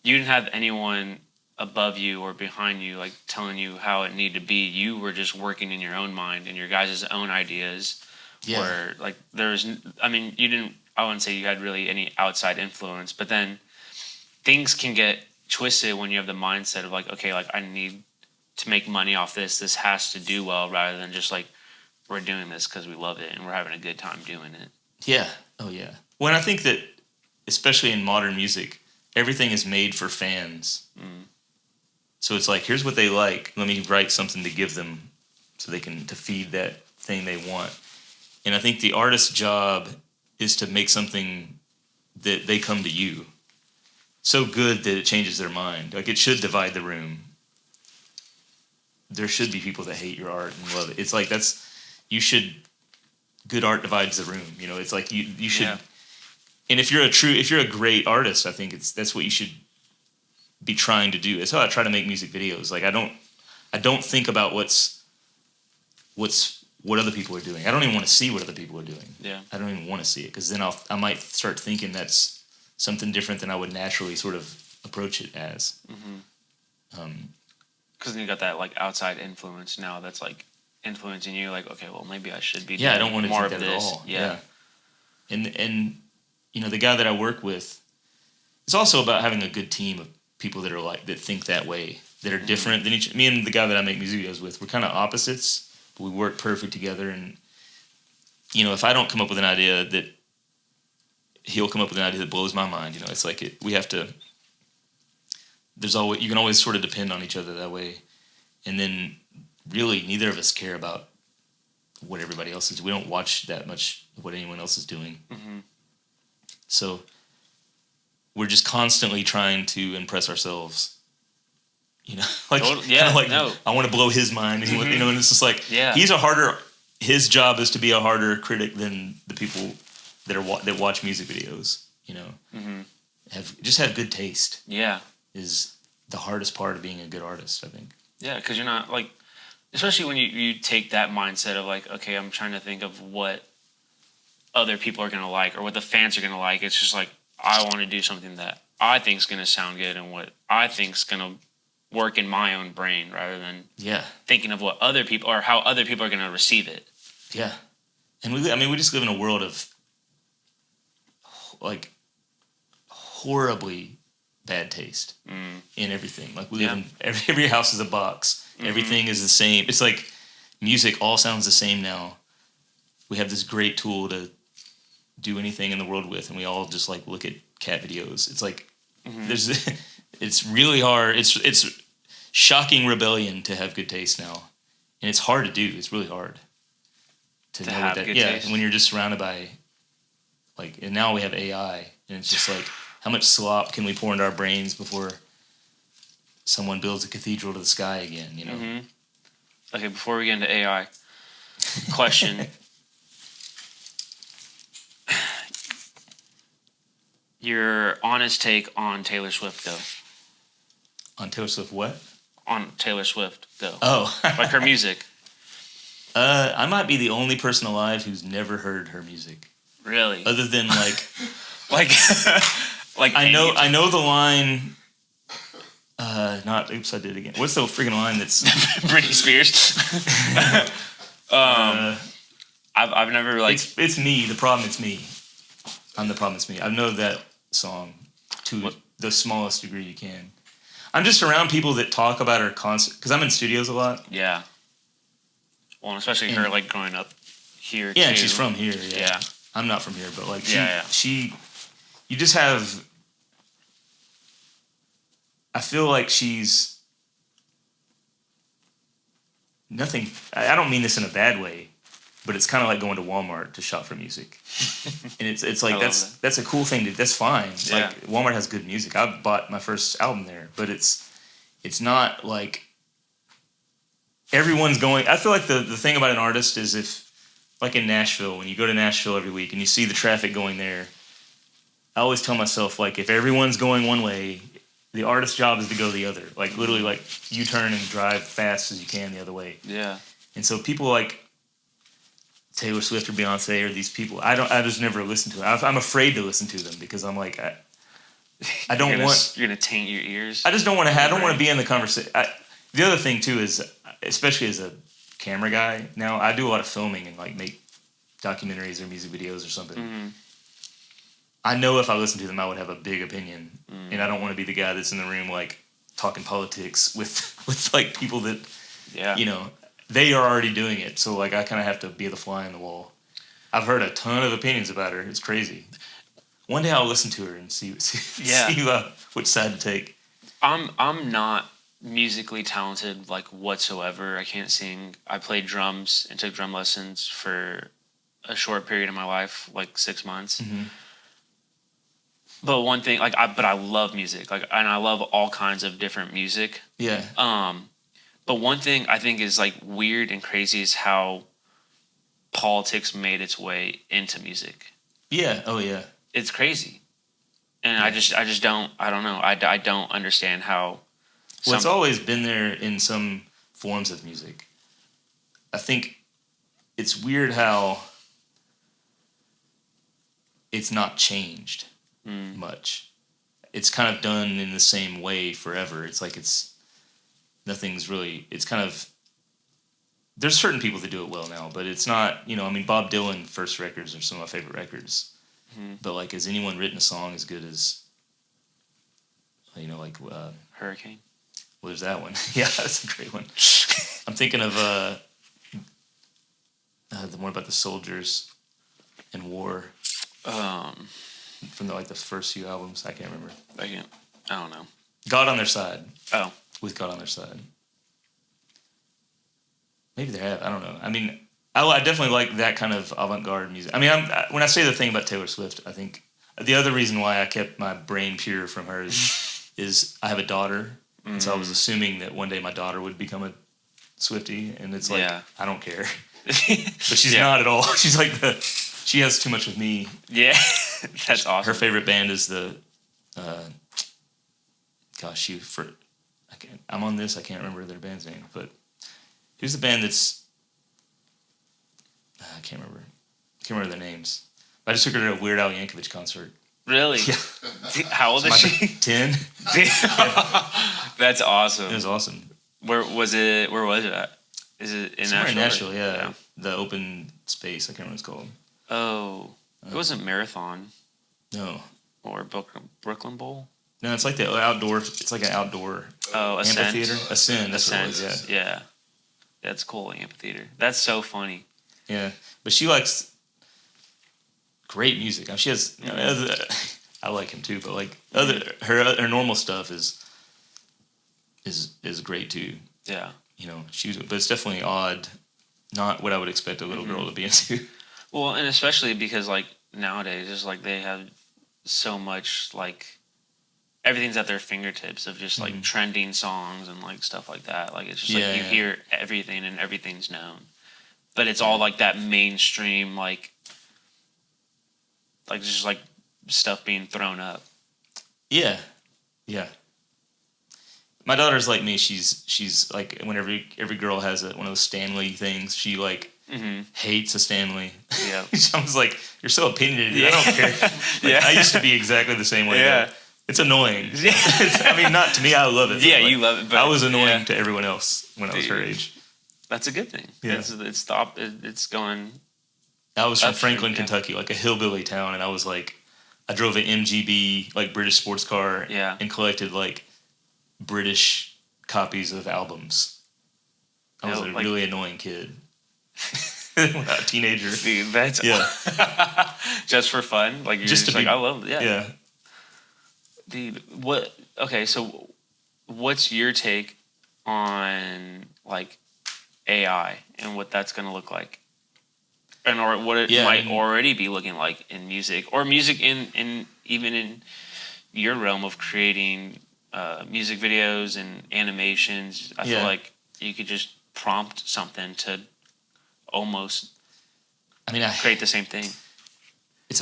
didn't have anyone above you or behind you like telling you how it needed to be. You were just working in your own mind and your guys' own ideas. Yeah. Where like I wouldn't say you had really any outside influence, but then things can get twisted when you have the mindset of like, okay, like I need to make money off this. This has to do well, rather than just like we're doing this because we love it and we're having a good time doing it. Yeah. Oh yeah. Well, I think that especially in modern music, everything is made for fans. So it's like, here's what they like. Let me write something to give them so they can to feed that thing they want. And I think the artist's job is to make something that they come to you so good that it changes their mind. Like, it should divide the room. There should be people that hate your art and love it. It's like good art divides the room. It's like you should. Yeah. And if you're a great artist, I think that's what you should be trying to do. It's how I try to make music videos. Like, I don't think about what other people are doing. I don't even want to see what other people are doing. Yeah. I don't even want to see it, because then I might start thinking that's something different than I would naturally sort of approach it as. Because then you got that like outside influence now that's like influencing you. Like, okay, well maybe I should be. Yeah, I don't want to more think of that this. At all. Yeah. And the guy that I work with, it's also about having a good team of people that are that think that way, that are different than each. Me and the guy that I make music videos with, we're kind of opposites, but we work perfect together. And if I don't come up with an idea, that he'll come up with an idea that blows my mind. It's like we have to. You can always sort of depend on each other that way, and then really neither of us care about what everybody else is. We don't watch that much of what anyone else is doing. So we're just constantly trying to impress ourselves. I want to blow his mind. And and it's just like his job is to be a harder critic than the people that watch music videos. Have good taste. Yeah, is the hardest part of being a good artist, I think. Yeah, because you're not like, especially when you take that mindset of like, okay, I'm trying to think of what other people are gonna like or what the fans are gonna like. It's just like, I want to do something that I think's gonna sound good and what I think's gonna work in my own brain, rather than thinking of what other people or how other people are gonna receive it. Yeah, and we just live in a world of like horribly bad taste in everything. Like, we live in every house is a box. Everything is the same. It's like music all sounds the same now. We have this great tool to do anything in the world with, and we all just like look at cat videos. It's like it's really hard. It's shocking rebellion to have good taste now, and it's hard to do. It's really hard to know have that. Good taste. When you're just surrounded by and now we have AI, and it's just like, how much slop can we pour into our brains before someone builds a cathedral to the sky again? Okay, before we get into AI, question. Your honest take on Taylor Swift, though. On Taylor Swift, what? On Taylor Swift, though. Oh. Like her music. I might be the only person alive who's never heard her music. Really? Other than like, like, I know the line. Oops, I did it again. What's the freaking line that's Britney Spears? I've never like. It's me. The problem. It's me. I'm the problem. It's me. I know that song to the smallest degree you can. I'm just around people that talk about her concert because I'm in studios a lot. Yeah. Well, and especially her like growing up here. Yeah, too. and she's from here. Yeah. I'm not from here, but like she, you just have. I feel like she's nothing. I don't mean this in a bad way, but it's kind of like going to Walmart to shop for music, and it's like that's a cool thing. That's fine. Yeah. Like Walmart has good music. I bought my first album there, but it's not like everyone's going. I feel like the thing about an artist is if, like in Nashville, when you go to Nashville every week and you see the traffic going there, I always tell myself like if everyone's going one way, the artist's job is to go the other. Like literally, like you turn and drive fast as you can the other way. Yeah. And so people like Taylor Swift or Beyonce or these people, I just never listen to them. I'm afraid to listen to them because I'm like, I don't want. You're gonna taint your ears. I just don't want to. I don't want to be in the conversation. The other thing too is, especially as a camera guy now, I do a lot of filming and like make documentaries or music videos or something. Mm-hmm. I know if I listened to them, I would have a big opinion, and I don't want to be the guy that's in the room like talking politics with like people that, you know, they are already doing it. So like I kind of have to be the fly on the wall. I've heard a ton of opinions about her. It's crazy. One day I'll listen to her and see which side to take. I'm not musically talented like whatsoever. I can't sing. I played drums and took drum lessons for a short period of my life, like 6 months. Mm-hmm. But one thing, like, I love music, like, and I love all kinds of different music. Yeah. But one thing I think is like weird and crazy is how politics made its way into music. Yeah. Oh yeah. It's crazy, and I just don't. I don't know. I don't understand how. Well, it's always been there in some forms of music. I think it's weird how it's not changed much. It's kind of done in the same way forever. It's like nothing's really. It's kind of. There's certain people that do it well now, but it's not. You know, I mean, Bob Dylan first records are some of my favorite records. But like, has anyone written a song as good as, you know, like Hurricane? Well, there's that one. Yeah, that's a great one. I'm thinking of the one about the soldiers and war. From the first few albums, I can't remember. I don't know. God on Their Side. Oh, with God on Their Side. Maybe they have. I don't know. I mean. I definitely like that kind of avant-garde music. I mean, when I say the thing about Taylor Swift, I think the other reason why I kept my brain pure from her is I have a daughter, and so I was assuming that one day my daughter would become a Swiftie, and it's like, I don't care. But she's not at all. She's like she has too much of me. Yeah, that's awesome. Her favorite band is I'm on this, I can't remember their band's name, but who's the band that's, I can't remember their names. I just took her to a Weird Al Yankovic concert. Really? Yeah. How old is she? 10. That's awesome. It was awesome. Where was it at? Is it in Somewhere Nashville? In Nashville, yeah. The open space. I can't remember what it's called. Oh. It wasn't Marathon. No. Or Brooklyn Bowl? No, it's like the outdoor. It's like an outdoor amphitheater. Ascend. That's what it was, yeah. That's cool, amphitheater. That's so funny. Yeah. But she likes great music. I mean, she has. You know, I like him too, but like her normal stuff is great too. Yeah. You know, but it's definitely odd. Not what I would expect a little girl to be into. Well, and especially because like nowadays, it's like they have so much like everything's at their fingertips of just like trending songs and like stuff like that. Like it's just like you hear everything and everything's known, but it's all like that mainstream like just like stuff being thrown up. Yeah. My daughter's like me. She's like, when every girl has one of those Stanley things, she like hates a Stanley. Yeah. I was like, you're so opinionated. I don't care. Like, I used to be exactly the same way. Yeah. Though. It's annoying. I mean, not to me. I love it. Yeah, like, you love it. But I was annoying to everyone else when I was her age. That's a good thing. Yeah. It's going. I was from Franklin, yeah. Kentucky, like a hillbilly town, and I was like, I drove an MGB, like British sports car, and collected like British copies of albums. I was a really annoying kid. A teenager. Dude, that's just for fun. Like you're just like, I love it. Yeah. Dude, so what's your take on like AI and what that's gonna look like? And or what it might already be looking like in music, or music in even in your realm of creating music videos and animations. I feel like you could just prompt something to almost create the same thing. It's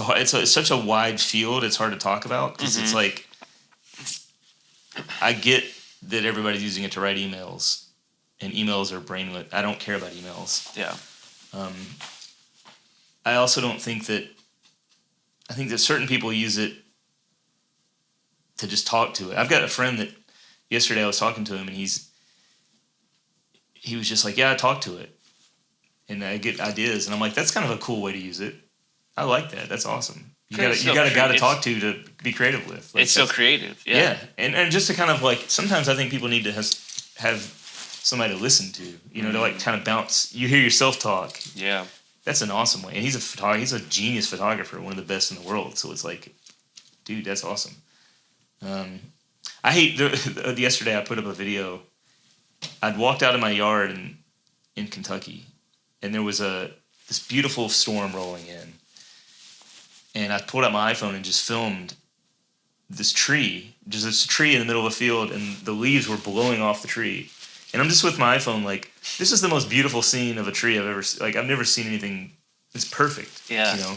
such a wide field. It's hard to talk about because it's like, I get that everybody's using it to write emails, and emails are brainless. I don't care about emails. Yeah. I also don't think that. I think that certain people use it to just talk to it. I've got a friend that yesterday I was talking to him, and he was just like, "Yeah, I talk to it, and I get ideas." And I'm like, "That's kind of a cool way to use it. I like that. That's awesome. You got a guy to talk to be creative with. Like, it's so creative. Yeah. And just to kind of like, sometimes I think people need to have somebody to listen to. You know, to like kind of bounce. You hear yourself talk. Yeah. That's an awesome way. And he's a genius photographer, one of the best in the world. So it's like, dude, that's awesome. I hate yesterday I put up a video. I'd walked out of my yard in Kentucky, and there was this beautiful storm rolling in. And I pulled out my iPhone and just filmed this tree, just this tree in the middle of a field, and the leaves were blowing off the tree. And I'm just with my iPhone, like, this is the most beautiful scene of a tree I've ever seen. Like, I've never seen anything. It's perfect. Yeah. You know,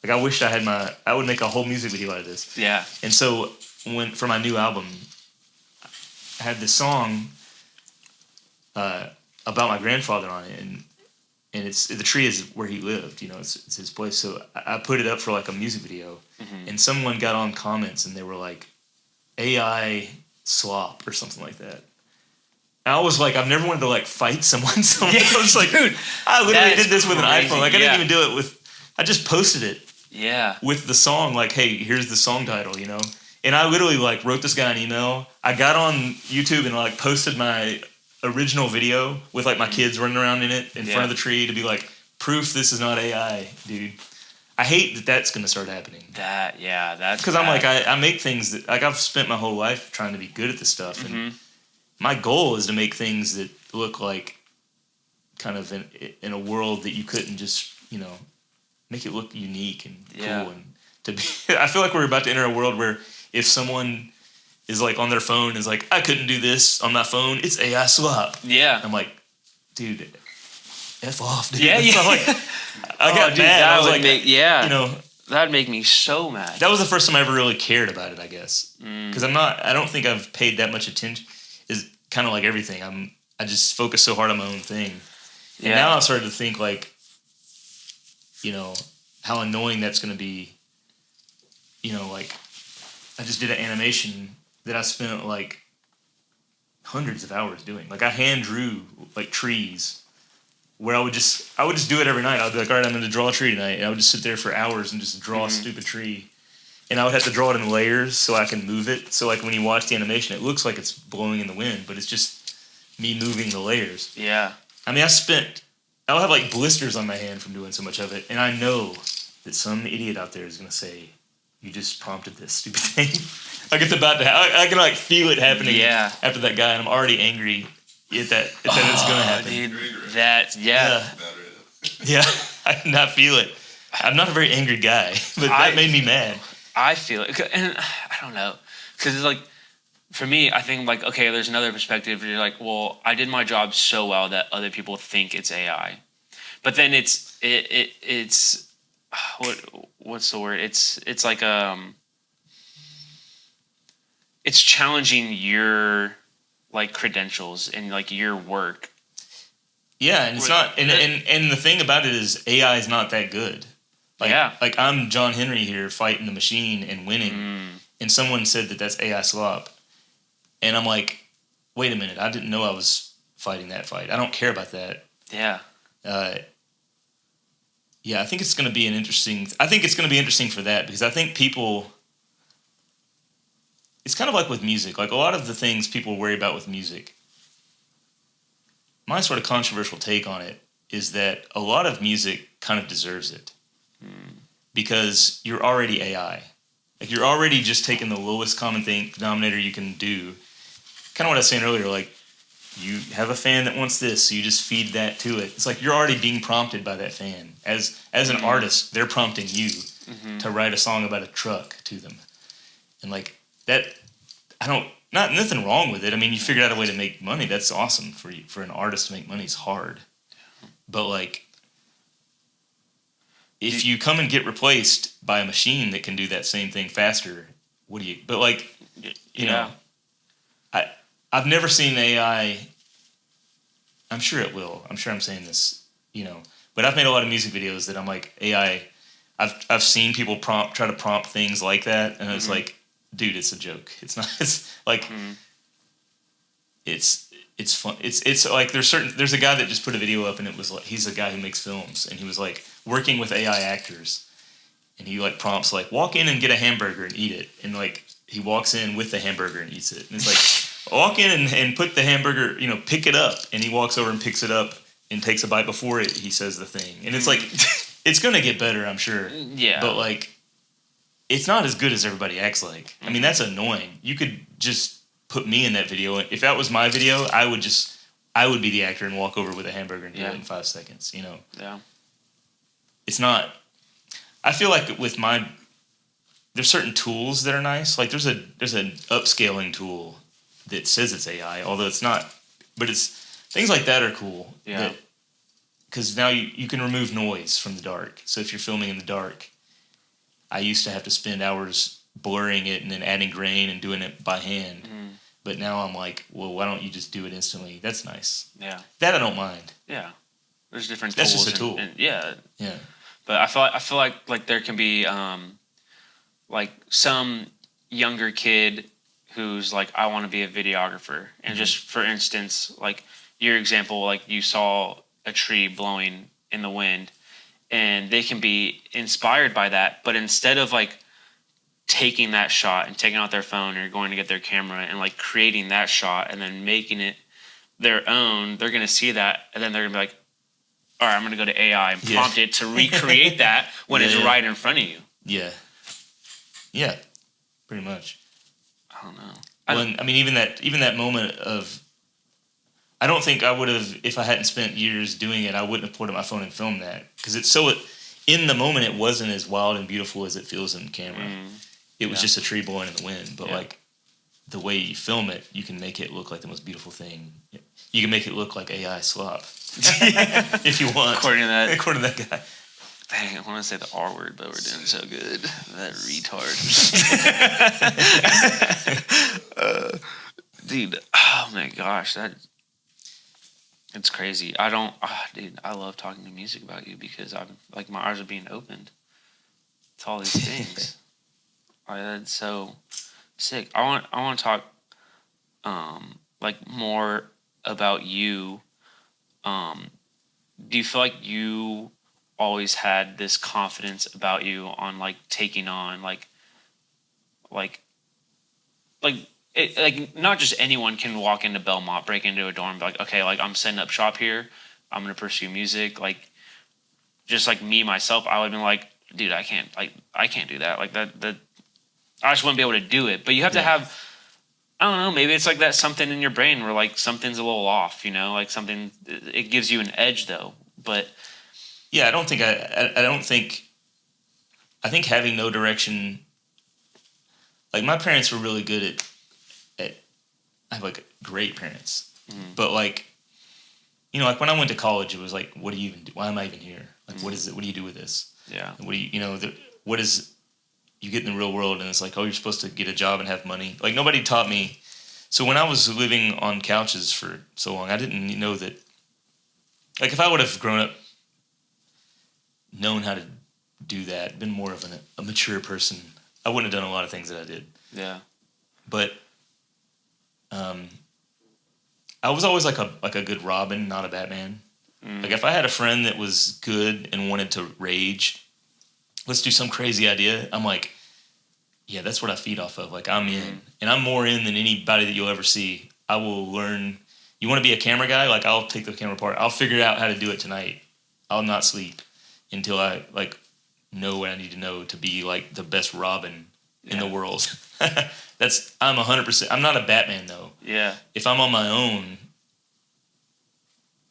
like, I wished I would make a whole music video out of this. Yeah. And so for my new album, I had this song about my grandfather on it, and the tree is where he lived. You know, it's his place. So I put it up for like a music video, and someone got on comments and they were like, AI slop or something like that. And I was like, I've never wanted to like fight someone. So I was like, dude, I literally did this with an iPhone. Like I didn't even do it I just posted it. Yeah. With the song, like, hey, here's the song title, you know? And I literally like wrote this guy an email. I got on YouTube and like posted my original video with like my kids running around in it in front of the tree to be like, proof this is not AI, dude. I hate that that's going to start happening. That's because I'm like, I make things that, like, I've spent my whole life trying to be good at this stuff. And my goal is to make things that look like kind of in a world that you couldn't just, you know, make it look unique and cool. And to be, I feel like we're about to enter a world where if someone is like on their phone and is like, I couldn't do this on my phone, it's AI swap. Yeah. I'm like, dude, F off, dude. Yeah, so like, I got mad. I was like, you know, that'd make me so mad. That was the first time I ever really cared about it, I guess. Because I don't think I've paid that much attention. Is kind of like everything. I just focus so hard on my own thing. And now I've started to think like, you know, how annoying that's going to be. You know, like, I just did an animation that I spent like hundreds of hours doing. Like I hand drew like trees where I would just do it every night. I'd be like, all right, I'm going to draw a tree tonight. And I would just sit there for hours and just draw a stupid tree. And I would have to draw it in layers so I can move it. So like when you watch the animation, it looks like it's blowing in the wind, but it's just me moving the layers. Yeah. I mean, I'll have like blisters on my hand from doing so much of it. And I know that some idiot out there is going to say, you just prompted this stupid thing. Like it's about to happen. I can like feel it happening after that guy, and I'm already angry at that it's going to happen. Dude, I did not feel it. I'm not a very angry guy, but that made me mad. I feel it, and I don't know, because it's like, for me, I think like, okay, there's another perspective where you're like, well, I did my job so well that other people think it's AI, but then it's what's the word? It's like it's challenging your like credentials and like your work. Yeah, and it's not, and the thing about it is AI is not that good. Like I'm John Henry here fighting the machine and winning, and someone said that that's AI slop, and I'm like, wait a minute, I didn't know I was fighting that fight. I don't care about that. Yeah. Yeah, I think it's going to be interesting for that, because I think people, it's kind of like with music. Like a lot of the things people worry about with music, my sort of controversial take on it is that a lot of music kind of deserves it. Because you're already AI. Like you're already just taking the lowest common denominator you can do. Kind of what I was saying earlier, like you have a fan that wants this, so you just feed that to it. It's like you're already being prompted by that fan. As an artist, they're prompting you to write a song about a truck to them. And like that, nothing wrong with it. I mean, you figured out a way to make money. That's awesome for an artist to make money. It's hard. But like, if you come and get replaced by a machine that can do that same thing faster, but like, you know, I've never seen AI, I'm sure it will. I'm sure I'm saying this, you know, but I've made a lot of music videos that I'm like, AI, I've seen people try to prompt things like that, and it's like, dude, it's a joke. It's not, it's like, it's fun. It's like there's a guy that just put a video up, and it was like, he's a guy who makes films, and he was like working with AI actors, and he like prompts like, walk in and get a hamburger and eat it, and like he walks in with the hamburger and eats it, and it's like, walk in and put the hamburger, you know, pick it up, and he walks over and picks it up and takes a bite before he says the thing, and it's like, it's gonna get better, I'm sure, but like, it's not as good as everybody acts like. I mean, that's annoying. You could just put me in that video. If that was my video, I would be the actor and walk over with a hamburger and do it in 5 seconds, you know? Yeah. It's not, I feel like there's certain tools that are nice. Like there's an upscaling tool that says it's AI, although it's not, but it's, things like that are cool. Yeah. Because now you can remove noise from the dark. So if you're filming in the dark, I used to have to spend hours blurring it and then adding grain and doing it by hand. But now I'm like, well, why don't you just do it instantly? That's nice. Yeah. That I don't mind. Yeah. There's different That's tools. just a tool. Yeah. But I feel like there can be like some younger kid who's like, I want to be a videographer. And just for instance, like your example, like you saw a tree blowing in the wind, and they can be inspired by that, but instead of like taking that shot and taking out their phone or going to get their camera and like creating that shot and then making it their own, they're going to see that, and then they're going to be like, all right, I'm going to go to AI and prompt it to recreate that when it's right in front of you. Yeah, pretty much. I don't know. I mean, even that moment of, I don't think I would have, if I hadn't spent years doing it, I wouldn't have put up my phone and filmed that, because in the moment it wasn't as wild and beautiful as it feels in camera. It was just a tree blowing in the wind, but like the way you film it, you can make it look like the most beautiful thing. You can make it look like AI slop if you want. According to that guy. Dang, I want to say the R word, but we're doing so good. That retard. Dude, oh my gosh, it's crazy. Dude, I love talking to music about you, because I'm like, my eyes are being opened to all these things. That's so sick. I want to talk like more about you. Do you feel like you always had this confidence about you on like taking on like not just anyone can walk into Belmont, break into a dorm, and be like, okay, like I'm setting up shop here, I'm gonna pursue music. Like just like me myself, I would have been like, dude, I can't do that. Like that I just wouldn't be able to do it. But you have to have, I don't know, maybe it's like that something in your brain where like something's a little off, you know, like something, it gives you an edge though. But yeah, I think having no direction, like my parents were really good at, I have like great parents, but like like when I went to college, it was like, what do you even do? Why am I even here? Like, what is it? What do you do with this? Yeah. What do what is, you get in the real world and it's like, oh, you're supposed to get a job and have money. Like, nobody taught me. So when I was living on couches for so long, I didn't know that, like, if I would have grown up, known how to do that, been more of a mature person, I wouldn't have done a lot of things that I did. Yeah. But I was always like a good Robin, not a Batman. Like, if I had a friend that was good and wanted to rage, let's do some crazy idea, I'm like, yeah, that's what I feed off of. Like, I'm in. And I'm more in than anybody that you'll ever see. I will learn. You want to be a camera guy? Like, I'll take the camera apart. I'll figure out how to do it tonight. I'll not sleep until I, like, know what I need to know to be, like, the best Robin in the world. I'm 100%. I'm not a Batman, though. Yeah. If I'm on my own,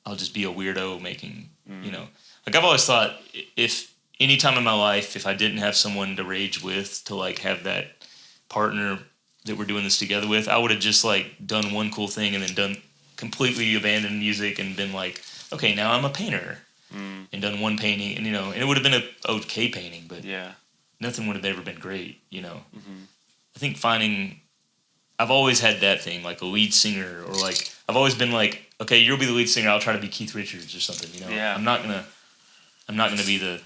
I'll just be a weirdo making, Like, I've always thought, if any time in my life, if I didn't have someone to rage with, to, like, have that partner that we're doing this together with, I would have just, like, done one cool thing and then completely abandoned music and been like, okay, now I'm a painter. And done one painting, and and it would have been a okay painting, but nothing would have ever been great, I think I've always had that thing, like a lead singer, or like, I've always been like, okay, you'll be the lead singer, I'll try to be Keith Richards or something, Yeah. I'm not gonna be the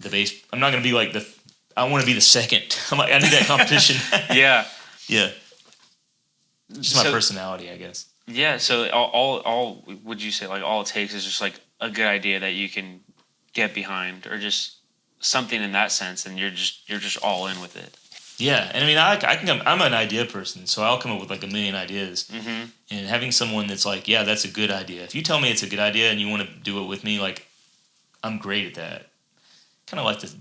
bass, I'm not gonna be like I want to be the second. I'm like, I need that competition. Yeah. Yeah. Just my personality, I guess. Yeah, so all would you say, like, all it takes is just like a good idea that you can get behind, or just something in that sense, and you're just all in with it. Yeah, and I mean, I'm an idea person, so I'll come up with like a million ideas. And having someone that's like, yeah, that's a good idea. If you tell me it's a good idea and you want to do it with me, like, I'm great at that. Kind of like the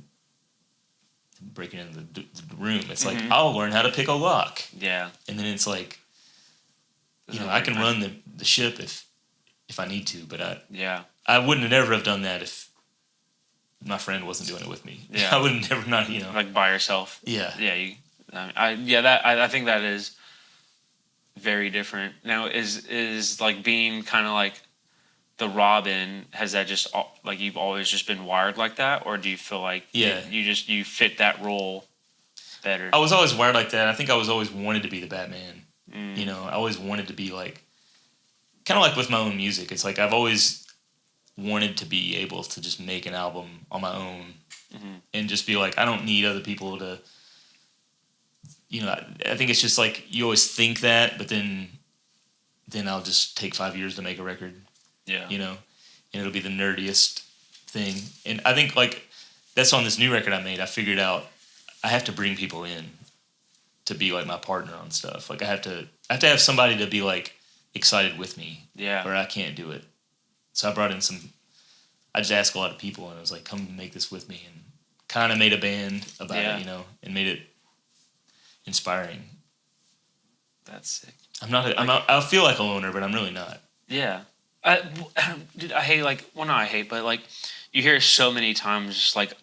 breaking into the room. It's like, I'll learn how to pick a lock. Yeah. And then it's like, I can run the ship if I need to, but I wouldn't ever have done that if my friend wasn't doing it with me. Yeah. I would never like by yourself. Yeah. Yeah. I think that is very different. Now, is like being kind of like the Robin, has that just like you've always just been wired like that, or do you feel like you fit that role better? I was always wired like that. I think I was always wanted to be the Batman. I always wanted to be like, kind of like with my own music. It's like I've always wanted to be able to just make an album on my own and just be like, I don't need other people to, I think it's just like, you always think that, but then I'll just take 5 years to make a record. Yeah. And it'll be the nerdiest thing. And I think, like, that's on this new record I made. I figured out I have to bring people in to be like my partner on stuff. Like, I have to have somebody to be like excited with me. Yeah. Or I can't do it. So I brought in I just asked a lot of people, and I was like, come make this with me, and kind of made a band about it, and made it inspiring. That's sick. I feel like a loner, but I'm really not. Yeah. Dude, I hate, like, well, not I hate, but like, you hear so many times just like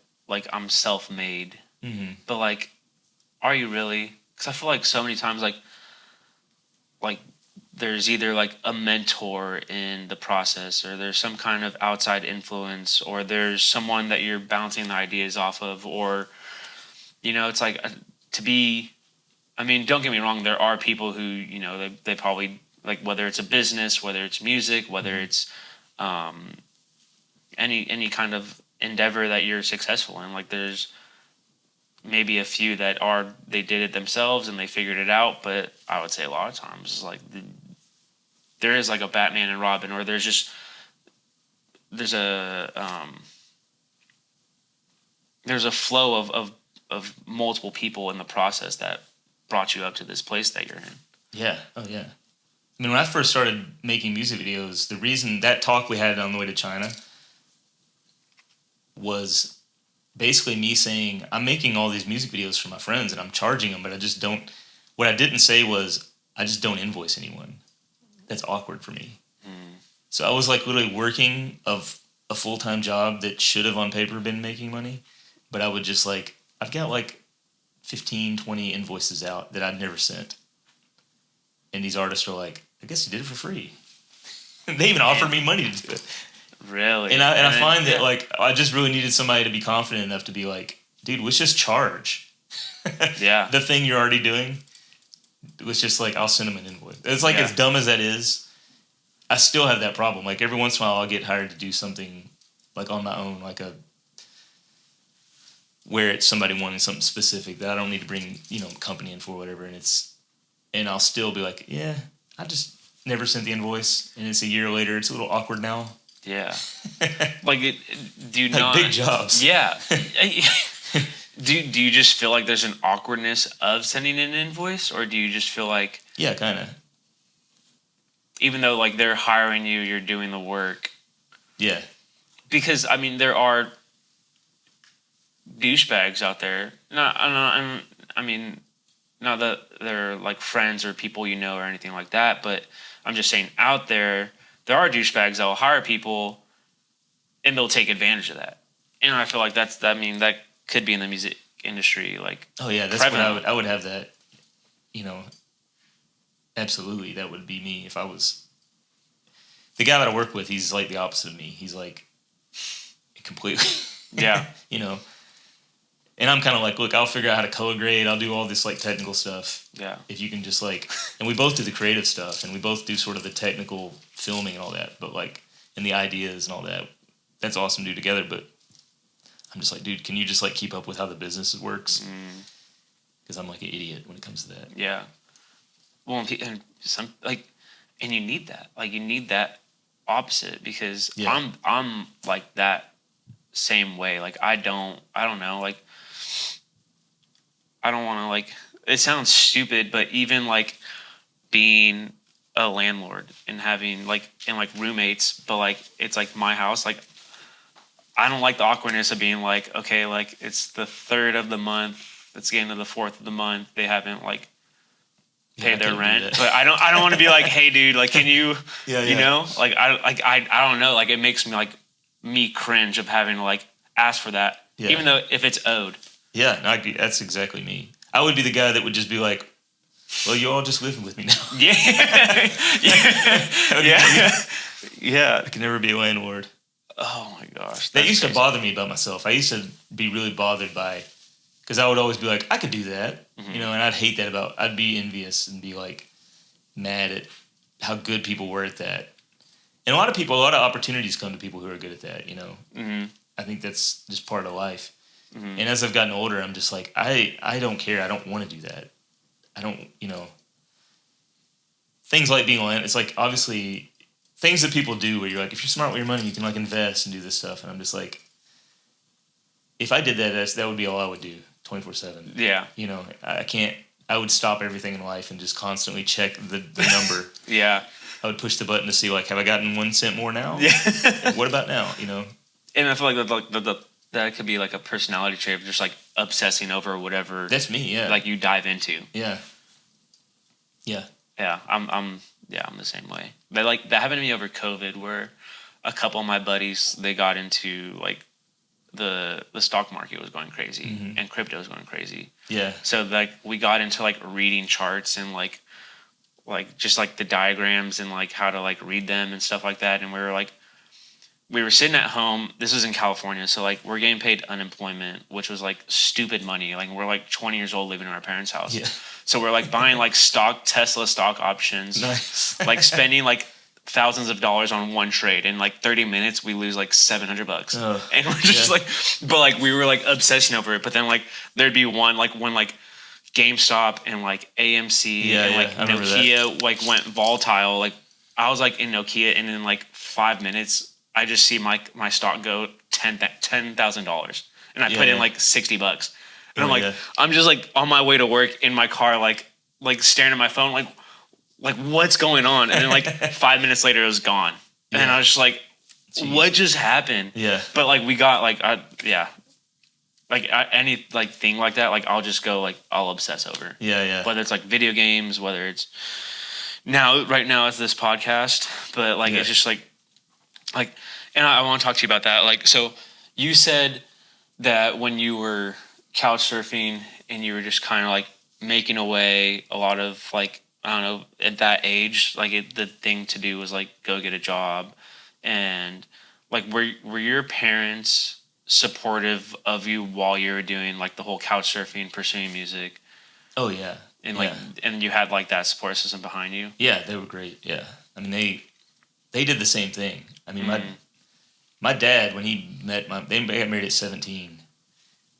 I'm self-made. But like, are you really? Because I feel like so many times, like there's either like a mentor in the process, or there's some kind of outside influence, or there's someone that you're bouncing the ideas off of, or, it's like to be, I mean, don't get me wrong, there are people who, they probably, like, whether it's a business, whether it's music, whether it's any kind of endeavor that you're successful in, like, there's maybe a few that they did it themselves and they figured it out, but I would say a lot of times it's like there is like a Batman and Robin, or there's a flow of multiple people in the process that brought you up to this place that you're in. Yeah. Oh yeah. I mean, when I first started making music videos, the reason that talk we had on the way to China was basically me saying, I'm making all these music videos for my friends and I'm charging them, but I just don't, what I didn't say was, I just don't invoice anyone. That's awkward for me. So I was like literally working of a full-time job that should have on paper been making money, but I would just like, I've got like 15, 20 invoices out that I'd never sent. And these artists are like, I guess you did it for free. They even offered me money to do it. Really? And I find that like I just really needed somebody to be confident enough to be like, dude, let's just charge. Yeah. The thing you're already doing. Was just like I'll send them an invoice. It's like as dumb as that is, I still have that problem. Like every once in a while, I'll get hired to do something like on my own, like where it's somebody wanting something specific that I don't need to bring company in for, whatever. And I'll still be like, yeah, I just never sent the invoice, and it's a year later. It's a little awkward now. Yeah. Like do you like not big jobs? Yeah. Do you just feel like there's an awkwardness of sending an invoice, or do you just feel like yeah, kind of, even though like they're hiring you, you're doing the work? Yeah. Because I mean, there are douchebags out there. I mean, not that they're like friends or people or anything like that, but I'm just saying out there are douchebags that will hire people, and they'll take advantage of that. And I feel like that could be in the music industry, like oh yeah, that's prevalent. What I would have that, absolutely, that would be me if I was the guy that I work with. He's like the opposite of me. He's like completely, yeah, and I'm kind of like, look, I'll figure out how to color grade. I'll do all this like technical stuff. Yeah, if you can just like, and we both do the creative stuff, and we both do sort of the technical filming and all that, but like, and the ideas and all that. That's awesome to do together, but I'm just like, dude, can you just like keep up with how the business works? Because I'm like an idiot when it comes to that. Yeah. Well, and some like, and you need that. Like, you need that opposite, because I'm like that same way. Like, I don't know. Like, I don't want to like. It sounds stupid, but even like being a landlord and having like roommates, but like it's like my house, like. I don't like the awkwardness of being like, okay, like it's the 3rd of the month, it's getting to the 4th of the month, they haven't like paid their rent, but I don't want to be like, hey, dude, like, can you, you know, like I don't know, like it makes me like me cringe of having to like ask for that, even though if it's owed. Yeah, no, that's exactly me. I would be the guy that would just be like, well, you're all just living with me now. Yeah. I can never be a landlord. Oh my gosh. That used to bother me about myself. I used to be really bothered by, because I would always be like, I could do that, and I'd hate that I'd be envious and be like mad at how good people were at that. And a lot of opportunities come to people who are good at that, I think that's just part of life. And as I've gotten older, I'm just like, I don't care. I don't want to do that. I don't, things like being it's like, obviously, things that people do where you're like, if you're smart with your money, you can like invest and do this stuff. And I'm just like, if I did that would be all I would do 24/7. Yeah. I would stop everything in life and just constantly check the number. Yeah. I would push the button to see like, have I gotten 1 cent more now? Yeah. What about now? And I feel like that could be like a personality trait of just like obsessing over whatever. That's me. Yeah. Like you dive into. Yeah. Yeah. Yeah. I'm the same way. That happened to me over COVID, where a couple of my buddies, they got into like the stock market was going crazy and crypto was going crazy. Yeah. So like we got into like reading charts and like just like the diagrams and like how to like read them and stuff like that. And we were sitting at home. This was in California, so like we're getting paid unemployment, which was like stupid money. Like we're like 20 years old living in our parents' house. Yeah. So we're like buying like Tesla stock options, nice. Like spending like thousands of dollars on one trade. In like 30 minutes, we lose like $700. And we're just like, but like we were like obsessing over it. But then like there'd be one like GameStop and like AMC and like Nokia like went volatile. Like I was like in Nokia, and in like 5 minutes, I just see my stock go $10,000, and I put in like $60. And I'm like, I'm just like on my way to work in my car, like staring at my phone, like what's going on? And then like 5 minutes later, it was gone. And I was just like, what just happened? Yeah. But like we got any like thing like that, like I'll just go like I'll obsess over. Yeah, yeah. Whether it's like video games, whether it's right now it's this podcast, but like it's just like, and I want to talk to you about that. Like, so you said that when you were couch surfing and you were just kind of like making away a lot of like I don't know, at that age, like the thing to do was like go get a job, and like were your parents supportive of you while you were doing like the whole couch surfing, pursuing music, Oh yeah. and like and you had like that support system behind you? Yeah, they were great. Yeah, I mean they did the same thing. I mean my dad, when he met they got married at 17,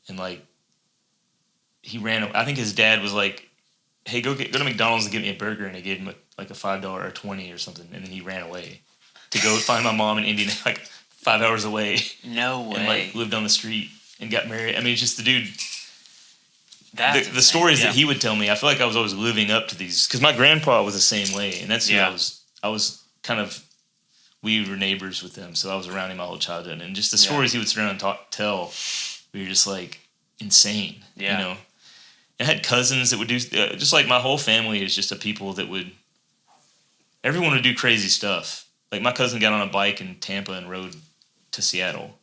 and like he ran. I think his dad was like, "Hey, go to McDonald's and get me a burger," and he gave him like a $5 or 20 or something, and then he ran away to go find my mom in Indiana, like 5 hours away. No way. And like lived on the street and got married. I mean, it's just the dude. That's The stories that he would tell me, I feel like I was always living up to these, because my grandpa was the same way, and that's who I was kind of. We were neighbors with them, so I was around him my whole childhood, and just the stories he would sit around and tell, we were just like insane. Yeah. You know, I had cousins that would do just like my whole family is just a people that would. Everyone would do crazy stuff. Like my cousin got on a bike in Tampa and rode to Seattle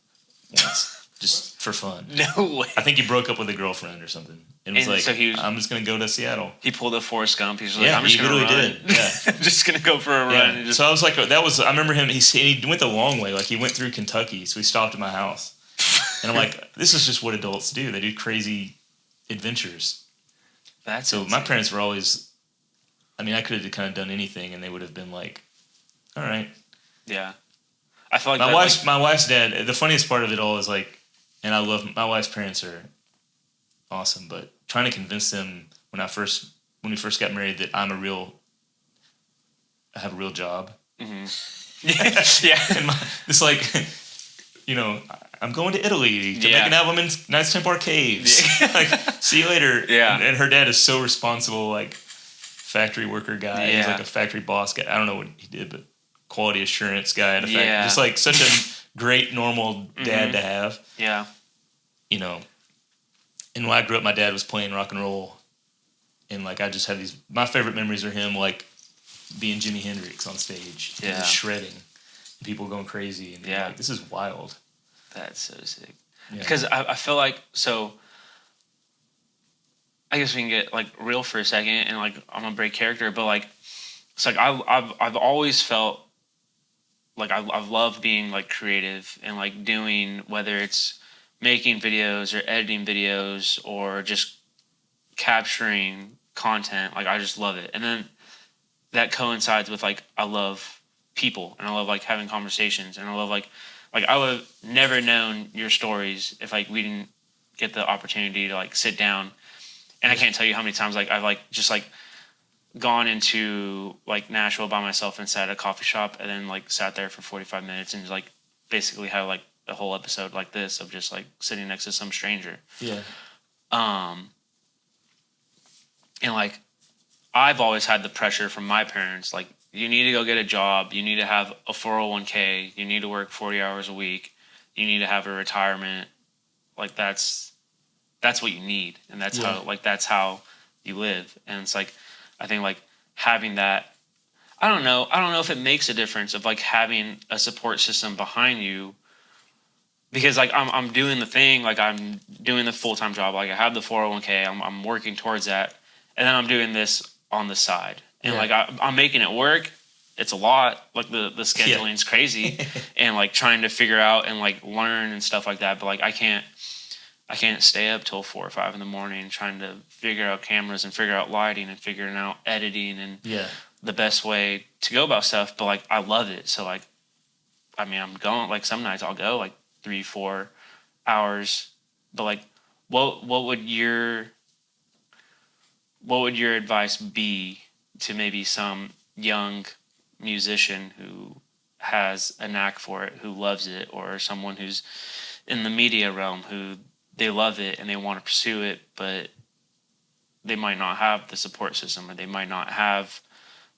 once, just for fun. No way. I think he broke up with a girlfriend or something. And was like, so I'm just going to go to Seattle. He pulled a Forrest Gump. He's like, Yeah, I'm just he going to run. literally did. Yeah. Just going to go for a run. Yeah. And just... So I was like, I remember him, he went the long way. Like he went through Kentucky. So he stopped at my house. And I'm like, this is just what adults do. They do crazy adventures. That's so insane. my parents were always, I mean, I could have kind of done anything and they would have been like, all right. Yeah. I feel like my wife's dad, the funniest part of it all is like, and I love, my wife's parents are awesome, but trying to convince them when we first got married that I have a real job. Mm-hmm. Yeah. And it's like, you know, I'm going to Italy to make an album in Knights Templar Caves. Yeah. Like, see you later. Yeah. And her dad is so responsible, like factory worker guy. Yeah. He's like a factory boss guy. I don't know what he did, but quality assurance guy at a factory. Yeah. Just like such a great normal dad to have. Yeah. You know. And when I grew up, my dad was playing rock and roll. And like I just have my favorite memories are him like being Jimi Hendrix on stage. And just shredding. And people going crazy. And like, this is wild. That's so sick. Yeah. Because I feel like, so I guess we can get like real for a second, and like I'm gonna break character, but like it's like I've always felt like I've loved being like creative and like doing, whether it's making videos or editing videos or just capturing content. Like I just love it, and then that coincides with like I love people and I love like having conversations, and I love like I would have never known your stories if like we didn't get the opportunity to like sit down. And I can't tell you how many times like I've like just like gone into like Nashville by myself and sat at a coffee shop and then like sat there for 45 minutes and just like basically had like a whole episode like this of just like sitting next to some stranger. Yeah. And like I've always had the pressure from my parents, like, you need to go get a job, you need to have a 401k, you need to work 40 hours a week, you need to have a retirement. Like that's what you need, and that's how you live. And it's like I think like having that, I don't know if it makes a difference of like having a support system behind you, because like I'm doing the thing, like I'm doing the full-time job, like I have the 401k, I'm working towards that, and then I'm doing this on the side, and like I'm making it work. It's a lot, like the scheduling's crazy, and like trying to figure out and like learn and stuff like that, but like I can't stay up till 4 or 5 in the morning trying to figure out cameras and figure out lighting and figuring out editing and the best way to go about stuff. But like, I love it. So like, I mean, I'm going, like some nights I'll go like 3-4 hours, but like, what would your advice be to maybe some young musician who has a knack for it, who loves it, or someone who's in the media realm who they love it and they want to pursue it, but they might not have the support system, or they might not have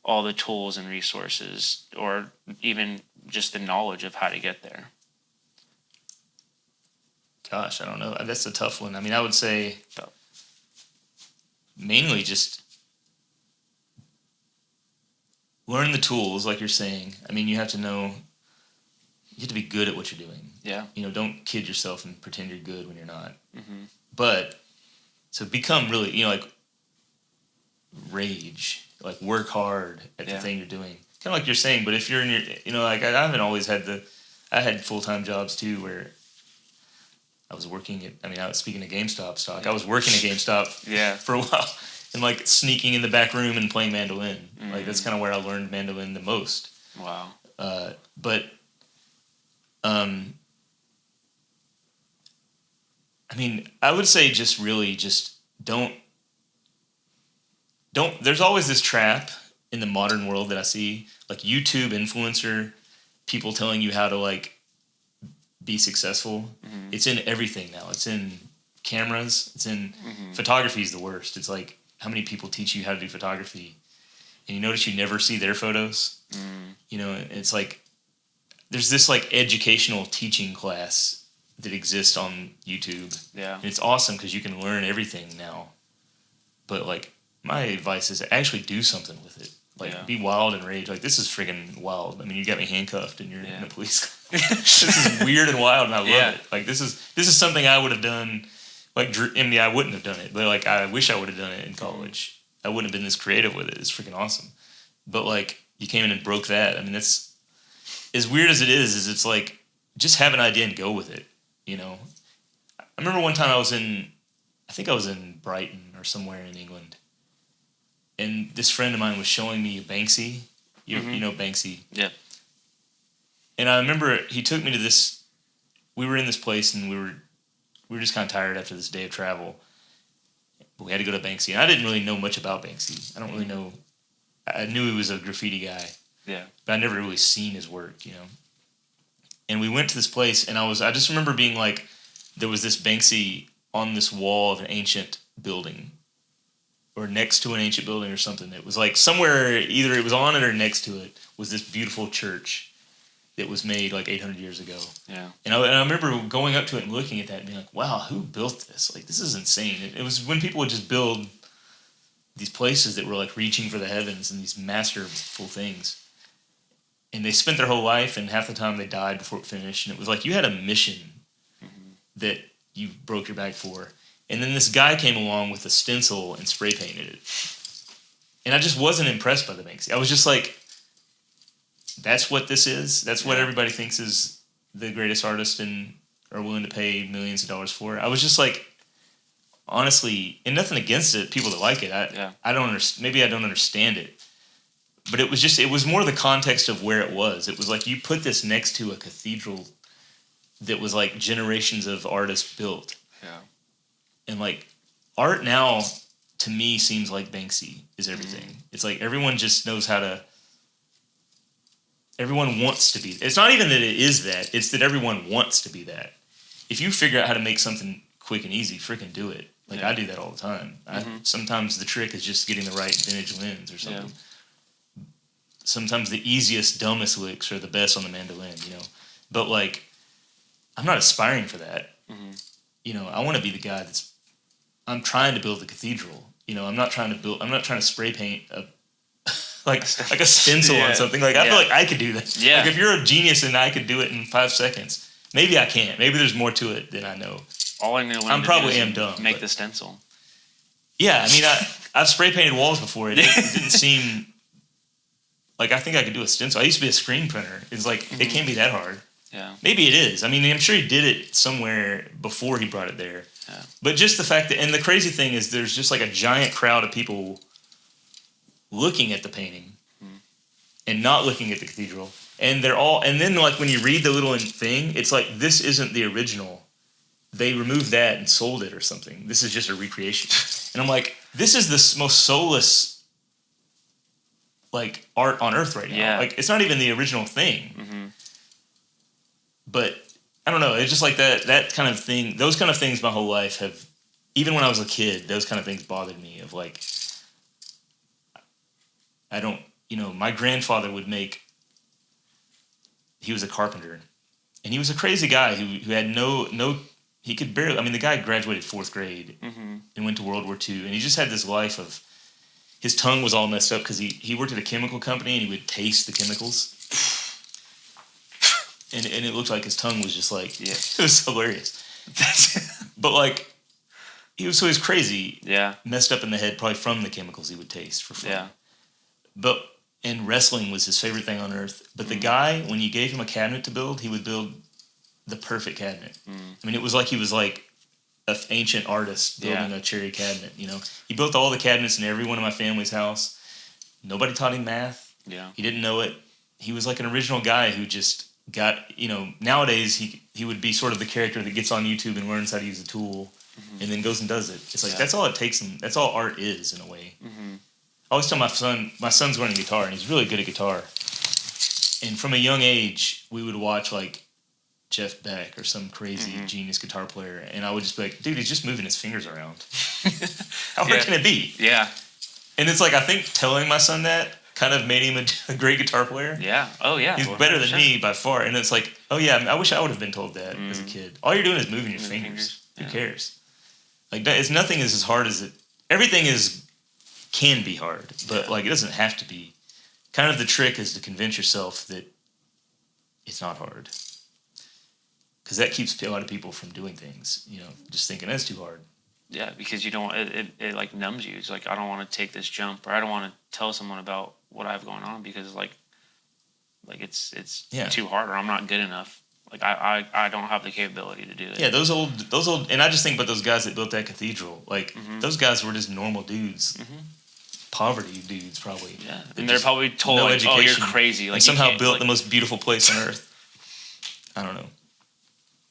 all the tools and resources, or even just the knowledge of how to get there? Gosh, I don't know. That's a tough one. I mean, I would say mainly just learn the tools, like you're saying. I mean, you have to be good at what you're doing. Yeah. You know, don't kid yourself and pretend you're good when you're not. Mm-hmm. But so become really, you know, like rage, like work hard at the thing you're doing. Kind of like you're saying, but if you're in your, like I haven't always had I had full-time jobs too where I was working at, I was speaking of GameStop stock, I was working at GameStop for a while and like sneaking in the back room and playing mandolin. Like that's kind of where I learned mandolin the most. Wow. But I would say just really just don't, there's always this trap in the modern world that I see, like YouTube influencer, people telling you how to like be successful. Mm-hmm. It's in everything now. It's in cameras. It's in photography is the worst. It's like how many people teach you how to do photography and you notice you never see their photos. It's like, there's this like educational teaching class that exists on YouTube. Yeah. And it's awesome because you can learn everything now. But like my advice is actually do something with it. Like be wild and rage. Like this is friggin' wild. You got me handcuffed and you're in a police car. This is weird and wild and I love it. Like this is something I would have done. Like I wouldn't have done it, but like I wish I would have done it in college. I wouldn't have been this creative with it. It's freaking awesome. But like you came in and broke that. That's as weird as it is it's like just have an idea and go with it. I remember one time I think I was in Brighton or somewhere in England, and this friend of mine was showing me Banksy. You know Banksy? Yeah. And I remember he took me to this. We were in this place and we were just kind of tired after this day of travel. But we had to go to Banksy, and I didn't really know much about Banksy. I don't really know. I knew he was a graffiti guy. Yeah. But I never really seen his work, And we went to this place, and I just remember being like, there was this Banksy on this wall of an ancient building, or next to an ancient building or something. It was like somewhere, either it was on it or next to it, was this beautiful church that was made like 800 years ago. Yeah. And I remember going up to it and looking at that and being like, wow, who built this? Like, this is insane. It was when people would just build these places that were like reaching for the heavens and these masterful things. And they spent their whole life, and half the time they died before it finished. And it was like you had a mission that you broke your back for. And then this guy came along with a stencil and spray painted it. And I just wasn't impressed by the Banksy. I was just like, that's what this is? That's what everybody thinks is the greatest artist and are willing to pay millions of dollars for? I was just like, honestly, and nothing against it, people that like it. I don't understand. Maybe I don't understand it. But it was more the context of where it was. It was like you put this next to a cathedral that was like generations of artists built. Yeah. And like art now to me seems like Banksy is everything. It's like everyone just knows how to, everyone wants to be. It's not even that it is that, it's that everyone wants to be that. If you figure out how to make something quick and easy, freaking do it. Like I do that all the time. Sometimes the trick is just getting the right vintage lens or something. Yeah. Sometimes the easiest, dumbest licks are the best on the mandolin, But like, I'm not aspiring for that. I want to be the guy I'm trying to build a cathedral. I'm not trying to spray paint a like a stencil on something. Like I feel like I could do that. Yeah. Like if you're a genius and I could do it in 5 seconds, maybe I can't. Maybe there's more to it than I know. All I know I'm probably am dumb. Make the stencil. Yeah, I've spray painted walls before. It didn't seem like I think I could do a stencil. I used to be a screen printer. It's like it can't be that hard. Yeah. Maybe it is. I'm sure he did it somewhere before he brought it there. Yeah. But just the fact that, and the crazy thing is there's just like a giant crowd of people looking at the painting and not looking at the cathedral. And and then like when you read the little thing, it's like, this isn't the original. They removed that and sold it or something. This is just a recreation. And I'm like, this is the most soulless like art on earth right now. Yeah. Like it's not even the original thing. But I don't know. It's just like that kind of thing. Those kind of things my whole life have, even when I was a kid, those kind of things bothered me of like, I don't, my grandfather would he was a carpenter and he was a crazy guy who had he could barely, the guy graduated 4th grade and went to World War II. And he just had this life of, his tongue was all messed up because he worked at a chemical company and he would taste the chemicals. And it looked like his tongue was just like, it was hilarious. But like, he was crazy. Yeah. Messed up in the head, probably from the chemicals he would taste for fun. Yeah. But and wrestling was his favorite thing on earth. But the guy, when you gave him a cabinet to build, he would build the perfect cabinet. I mean, it was like he was like an ancient artist building a cherry cabinet. You know, he built all the cabinets in every one of my family's house. Nobody taught him math. Yeah. He didn't know it. He was like an original guy who just got, nowadays he would be sort of the character that gets on YouTube and learns how to use a tool and then goes and does it. It's like, that's all it takes. And that's all art is in a way. I always tell my son's learning guitar and he's really good at guitar. And from a young age, we would watch like Jeff Beck or some crazy genius guitar player. And I would just be like, dude, he's just moving his fingers around. How hard can it be? Yeah. And it's like, I think telling my son that kind of made him a great guitar player. Yeah. Oh, yeah. He's better than me by far. And it's like, oh, yeah, I wish I would have been told that as a kid. All you're doing is moving your fingers. Who cares? Like, nothing is as hard as it. Everything can be hard, but like it doesn't have to be. Kind of the trick is to convince yourself that it's not hard. Because that keeps a lot of people from doing things, just thinking that's too hard. Yeah, because you don't, it like numbs you. It's like, I don't want to take this jump, or I don't want to tell someone about what I have going on because like it's too hard, or I'm not good enough. Like I don't have the capability to do it. Yeah, those old, and I just think about those guys that built that cathedral. Like those guys were just normal dudes, poverty dudes probably. Yeah, and they're probably told, like, "Oh, you're crazy." Like and somehow built the most beautiful place on earth. I don't know.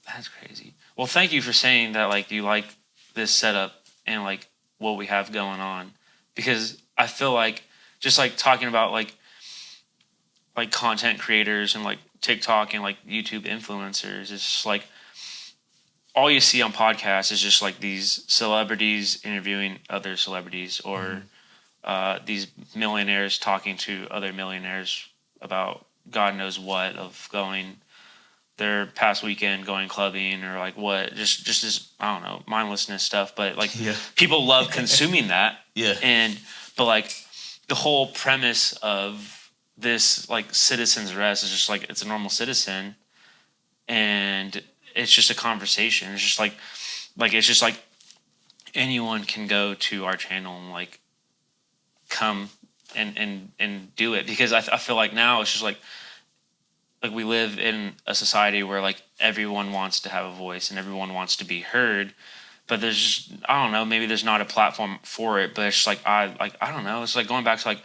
That's crazy. Well, thank you for saying that. Like you like this setup and like what we have going on, because I feel like just like talking about like content creators and like TikTok and like YouTube influencers, it's just like all you see on podcasts is just like these celebrities interviewing other celebrities, or these millionaires talking to other millionaires about God knows what, of going their past weekend going clubbing, or like what, just this, I don't know, mindlessness stuff. But like people love consuming that. But like the whole premise of this like citizen's arrest is just like, it's a normal citizen and it's just a conversation. It's just like it's just like anyone can go to our channel and like come and do it, because I feel like now it's just like we live in a society where like everyone wants to have a voice and everyone wants to be heard, but there's just, I don't know, maybe there's not a platform for it. But it's just like I don't know, it's like going back to like,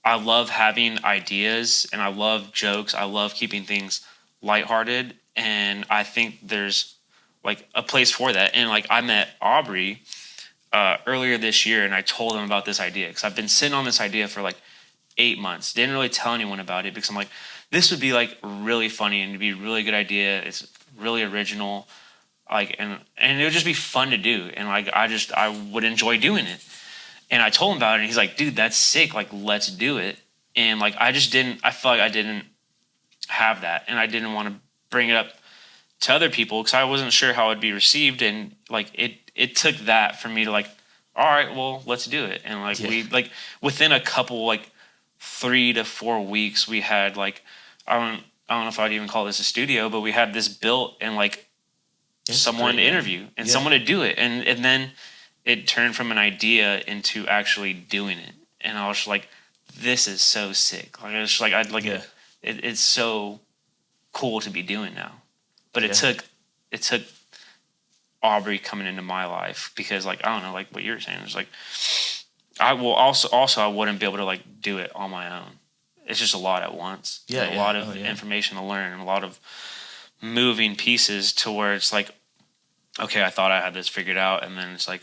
I love having ideas and I love jokes. I love keeping things lighthearted, and I think there's like a place for that. And like I met Aubrey earlier this year, and I told him about this idea because I've been sitting on this idea for like 8 months. Didn't really tell anyone about it because I'm like, this would be like really funny and it'd be a really good idea. It's really original, like and it would just be fun to do, and like I would enjoy doing it. And I told him about it, and he's like, dude, that's sick. Like, let's do it. And like, I felt like I didn't have that. And I didn't want to bring it up to other people because I wasn't sure how it'd be received. And like, it took that for me to like, all right, well, let's do it. And like, we like within a couple, like 3 to 4 weeks, we had like, I don't know if I'd even call this a studio, but we had this built and like someone to interview and someone to do it. And then it turned from an idea into actually doing it. And I was just like, this is so sick. Like, it's like, it's so cool to be doing now. But it took Aubrey coming into my life, because like, I don't know, like what you were saying, it's like, I will also I wouldn't be able to like do it on my own. It's just a lot at once. A lot of information to learn, and a lot of moving pieces to where it's like, okay, I thought I had this figured out. And then it's like,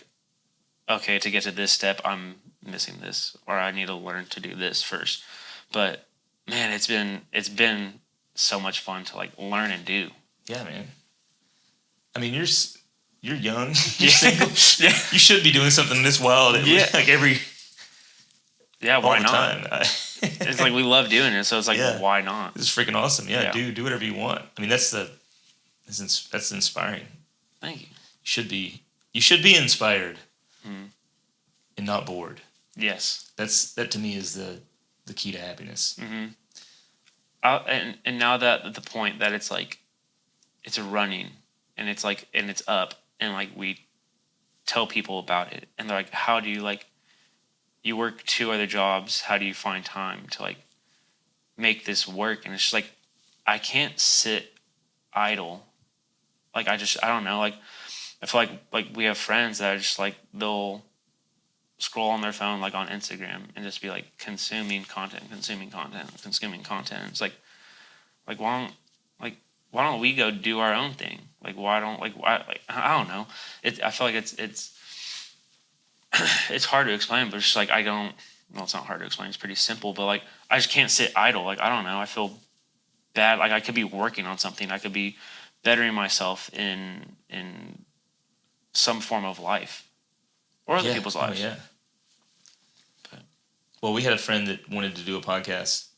okay, to get to this step, I'm missing this, or I need to learn to do this first. But man, it's been so much fun to like learn and do. Yeah, man. I mean, you're young. You're single. You should be doing something this wild. Like every. Yeah, why all the not? Time. It's like we love doing it, so it's like, why not? This is freaking awesome. Yeah, do whatever you want. I mean, that's inspiring. Thank you. You should be inspired. And not bored. Yes. That to me is the key to happiness. And now that at the point that it's like, it's running and it's like, and it's up, and like we tell people about it, and they're like, how do you like, you work 2 other jobs, how do you find time to like make this work? And it's just like, I can't sit idle. Like I don't know, like I feel like we have friends that are just like, they'll scroll on their phone like on Instagram and just be like consuming content. It's like why don't we go do our own thing? Like why I don't know. I feel like it's it's hard to explain, but it's just like it's not hard to explain, it's pretty simple, but like I just can't sit idle. Like I don't know, I feel bad. Like I could be working on something. I could be bettering myself in some form of life or other people's lives. Oh, yeah. But. Well, we had a friend that wanted to do a podcast,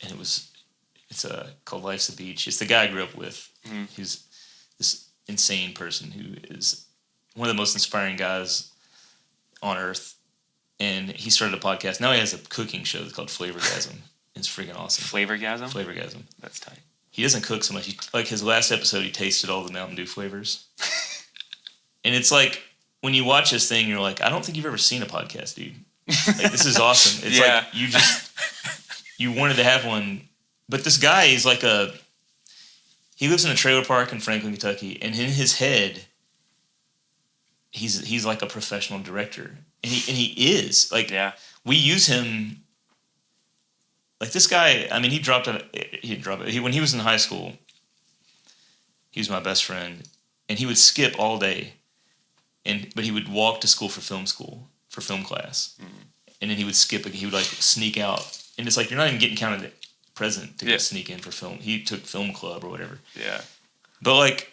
and it's called Life's a Beach. It's the guy I grew up with. Mm-hmm. He's this insane person who is one of the most inspiring guys on earth. And he started a podcast. Now he has a cooking show that's called Flavorgasm. It's freaking awesome. Flavorgasm. That's tight. He doesn't cook so much. Like his last episode, he tasted all the Mountain Dew flavors. And it's like, when you watch this thing, you're like, I don't think you've ever seen a podcast, dude. Like, this is awesome. It's like, you wanted to have one. But this guy is like he lives in a trailer park in Franklin, Kentucky. And in his head, he's like a professional director. And he is. Like, we use him. Like this guy, I mean, when he was in high school, he was my best friend, and he would skip all day, but he would walk to school for film class, and then he would skip. He would like sneak out, and it's like you're not even getting counted present to sneak in for film. He took film club or whatever. Yeah. But like,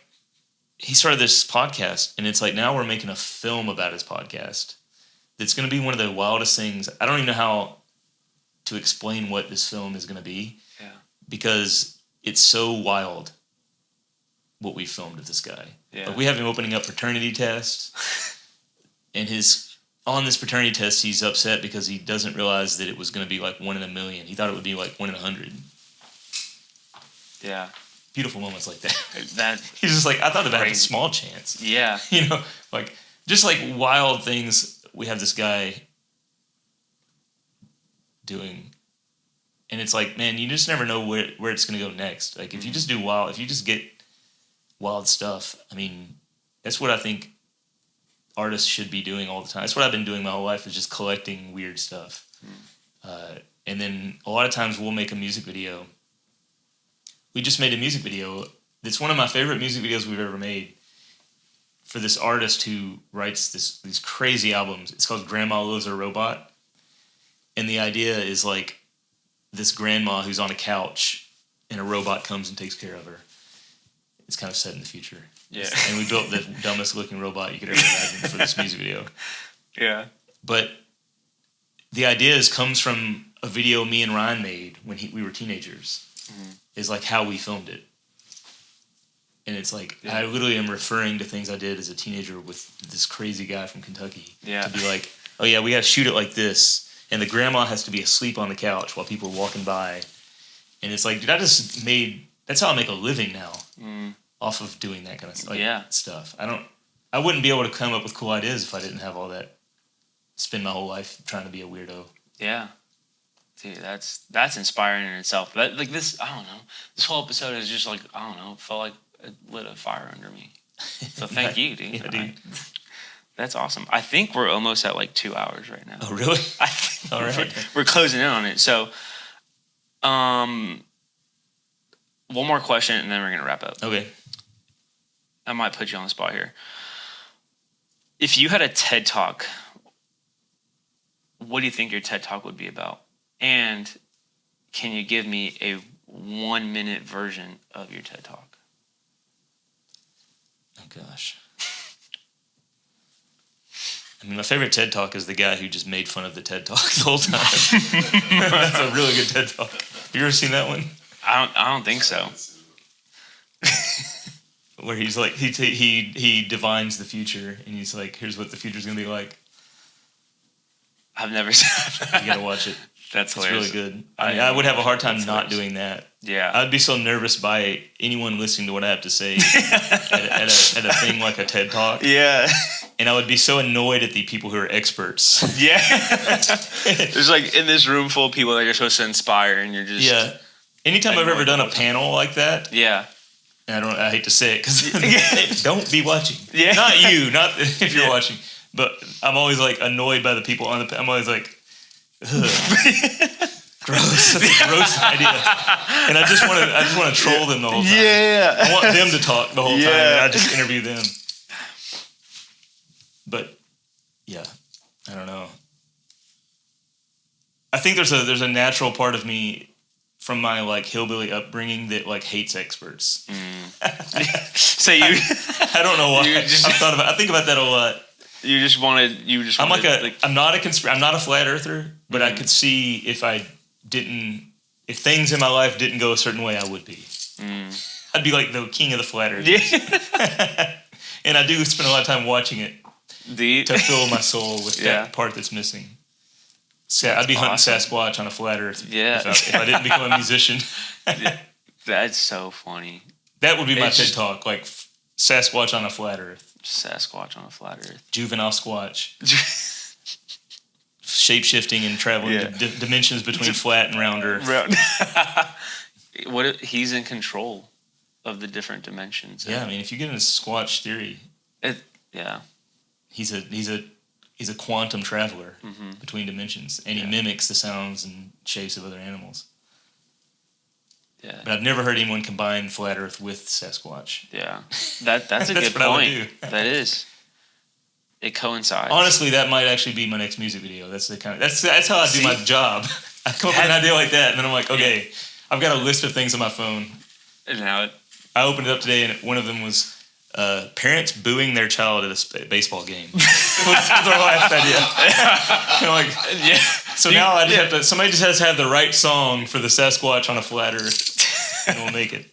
he started this podcast, and it's like now we're making a film about his podcast. That's going to be one of the wildest things. I don't even know how to explain what this film is going to be, because it's so wild what we filmed with this guy. Yeah. Like we have him opening up paternity tests, and on this paternity test, he's upset because he doesn't realize that it was going to be like 1 in a million. He thought it would be like 1 in 100. Yeah. Beautiful moments like that. He's just like, I thought about having a small chance. Yeah. You know, like just like wild things. We have this guy doing, and it's like, man, you just never know where it's going to go next. Like if you just get wild stuff, I mean, that's what I think artists should be doing all the time. That's what I've been doing my whole life, is just collecting weird stuff. And then a lot of times we'll make a music video. We just made a music video that's one of my favorite music videos we've ever made, for this artist who writes these crazy albums. It's called Grandma Loves Her Robot. And the idea is like this grandma who's on a couch and a robot comes and takes care of her. It's kind of set in the future. Yeah. And we built the dumbest looking robot you could ever imagine for this music video. Yeah. But the idea comes from a video me and Ryan made when we were teenagers. Is like how we filmed it. And it's like, I literally am referring to things I did as a teenager with this crazy guy from Kentucky. Yeah. To be like, oh yeah, we got to shoot it like this. And the grandma has to be asleep on the couch while people are walking by. And it's like, dude, that's how I make a living now. Off of doing that kind of stuff. I wouldn't be able to come up with cool ideas if I didn't have all that. Spend my whole life trying to be a weirdo. Yeah. Dude, that's inspiring in itself. But like this, I don't know. This whole episode is just like, I don't know, it felt like it lit a fire under me. So thank you, dude. Yeah, dude. That's awesome. I think we're almost at like 2 hours right now. Oh, really? I think all right. We're closing in on it. So, one more question, and then we're gonna wrap up. Okay. I might put you on the spot here. If you had a TED Talk, what do you think your TED Talk would be about? And can you give me a 1-minute version of your TED Talk? Oh, gosh. I mean, my favorite TED Talk is the guy who just made fun of the TED Talk the whole time. That's a really good TED Talk. Have you ever seen that one? I don't think so. Where he's like, he divines the future, and he's like, here's what the future's going to be like. I've never seen that. You got to watch it. That's hilarious. It's really good. I would have a hard time not doing that. Yeah. I'd be so nervous by anyone listening to what I have to say at a thing like a TED Talk. Yeah. and I would be so annoyed at the people who are experts. Yeah. There's like in this room full of people that you're supposed to inspire, and you're just Anytime I've ever done a panel like that, and I hate to say it because don't be watching. Yeah. Not you, not if you're watching, but I'm always like annoyed by the people on the. I'm always like, ugh. Gross. That's a gross idea. And I just want to troll them the whole time. Yeah. I want them to talk the whole time, and I just interview them. But yeah, I don't know. I think there's a natural part of me from my like hillbilly upbringing that like hates experts. So you, I don't know why. I think about that a lot. I'm not a flat earther, but I could see if things in my life didn't go a certain way, I would be. I'd be like the king of the flat earth. Yeah. And I do spend a lot of time watching it to fill my soul with that part that's missing. So I'd be hunting Sasquatch on a flat earth if I didn't become a musician. That's so funny. That would be my TED Talk, like Sasquatch on a flat earth. Sasquatch on a flat earth. Juvenile Squatch. Shape-shifting and traveling to dimensions between flat and round earth. He's in control of the different dimensions. Yeah, I mean, if you get into Squatch theory, he's a quantum traveler between dimensions, and he mimics the sounds and shapes of other animals. Yeah, but I've never heard anyone combine flat Earth with Sasquatch. Yeah, that's a good point. I would do. That is. It coincides. Honestly, that might actually be my next music video. That's how I do my job. I come up with an idea like that, and then I'm like, okay, I've got a list of things on my phone. And now I opened it up today, and one of them was parents booing their child at a baseball game. What's our last idea? I'm like, So now I just have to. Somebody just has to have the right song for the Sasquatch on a flat Earth, and we'll make it.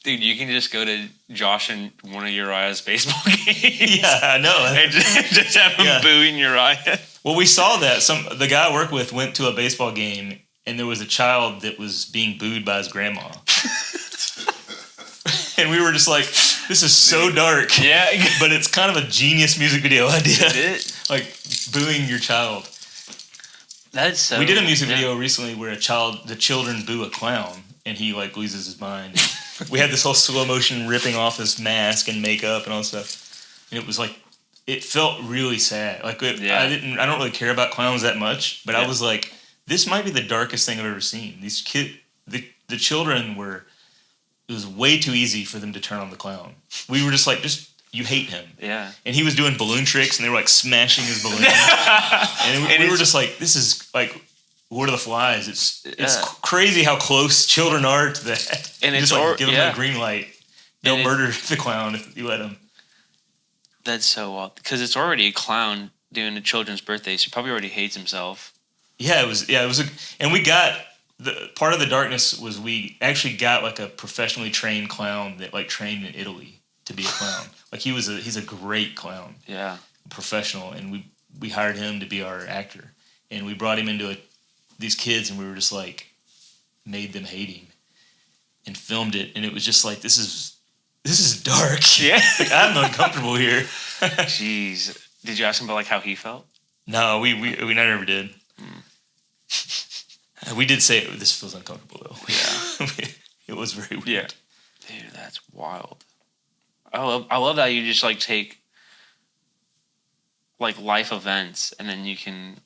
Dude, you can just go to Josh and one of Uriah's baseball games. Yeah, I know. And just have him booing Uriah. Well, we saw that. The guy I work with went to a baseball game, and there was a child that was being booed by his grandma. And we were just like, this is so dark. Yeah. But it's kind of a genius music video idea. Like, booing your child. That's so... We did a music video recently where the children boo a clown, and he, like, loses his mind. We had this whole slow motion ripping off his mask and makeup and all that stuff. And it was like, it felt really sad. Like, I don't really care about clowns that much, but I was like, this might be the darkest thing I've ever seen. These the children were... It was way too easy for them to turn on the clown. We were just like, you hate him. Yeah. And he was doing balloon tricks, and they were like smashing his balloon. and we were just like, this is like Lord of the Flies. It's crazy how close children are to that. And just like give them a green light. They'll murder the clown if you let them. That's so wild. Because it's already a clown doing a children's birthday, so he probably already hates himself. Yeah, it was. And we got. The part of the darkness was we actually got like a professionally trained clown that like trained in Italy to be a clown. Like he's a great clown. Yeah. Professional, and we hired him to be our actor. And we brought him into these kids, and we were just like made them hate him and filmed it, and it was just like this is dark. Yeah. Like, I'm uncomfortable here. Jeez. Did you ask him about like how he felt? No, we never did. We did say this feels uncomfortable, though. Yeah. It was very weird. Yeah. Dude, that's wild. I love that you just, like, take, like, life events, and then you can,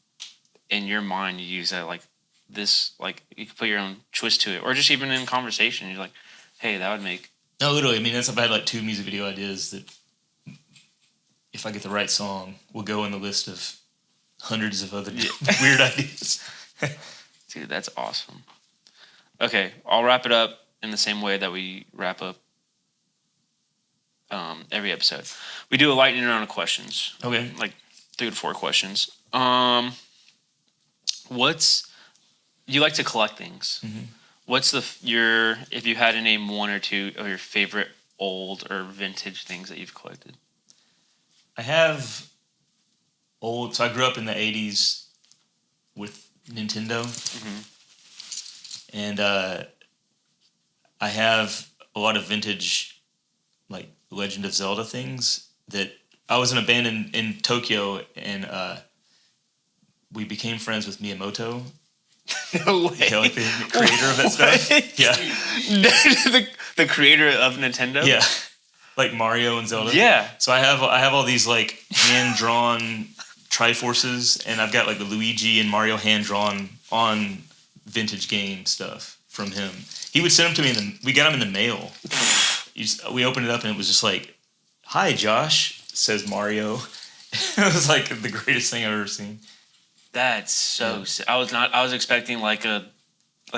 in your mind, you use that, like, this, like, you can put your own twist to it. Or just even in conversation, you're like, hey, that would make... No, literally. I mean, I've had, like, 2 music video ideas that, if I get the right song, will go in the list of hundreds of other weird ideas. Dude, that's awesome. Okay, I'll wrap it up in the same way that we wrap up every episode. We do a lightning round of questions. Okay. Like 3 to 4 questions. You like to collect things. Mm-hmm. What's if you had to name 1 or 2 of your favorite old or vintage things that you've collected? I have so I grew up in the 80s with Nintendo, and I have a lot of vintage, like Legend of Zelda things that I was in a band in Tokyo, and we became friends with Miyamoto. No way. Yeah, like the creator of that stuff. Yeah. the creator of Nintendo? Yeah. Like Mario and Zelda. Yeah. So I have all these like hand drawn Triforces, and I've got like the Luigi and Mario hand drawn on vintage game stuff from him. He would send them to me, we got them in the mail. We opened it up, and it was just like, "Hi, Josh," says Mario. It was like the greatest thing I've ever seen. That's so sick. I was expecting like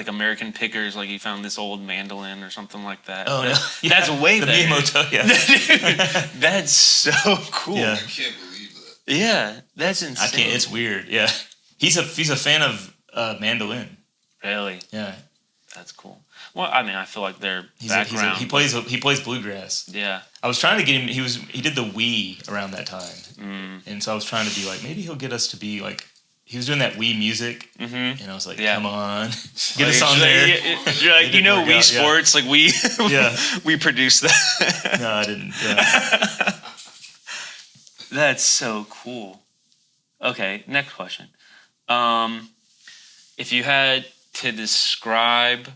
American Pickers, like he found this old mandolin or something like that. Oh, no. Yeah. That's way The better. Miyamoto, yeah. Dude, that's so cool. Yeah. I can't believe that. Yeah, that's insane. I can't. It's weird. Yeah, he's a fan of mandolin. Really? Yeah, That's cool. Well, I mean, I feel like their he background. he plays bluegrass. Yeah. I was trying to get him. He did the Wii around that time, and so I was trying to be like, maybe he'll get us to be like. He was doing that Wii music, and I was like, come on, get us on there. You're like, Wii out, Sports, like we we produced that. No, I didn't. Yeah. That's so cool. Okay, next question. If you had to describe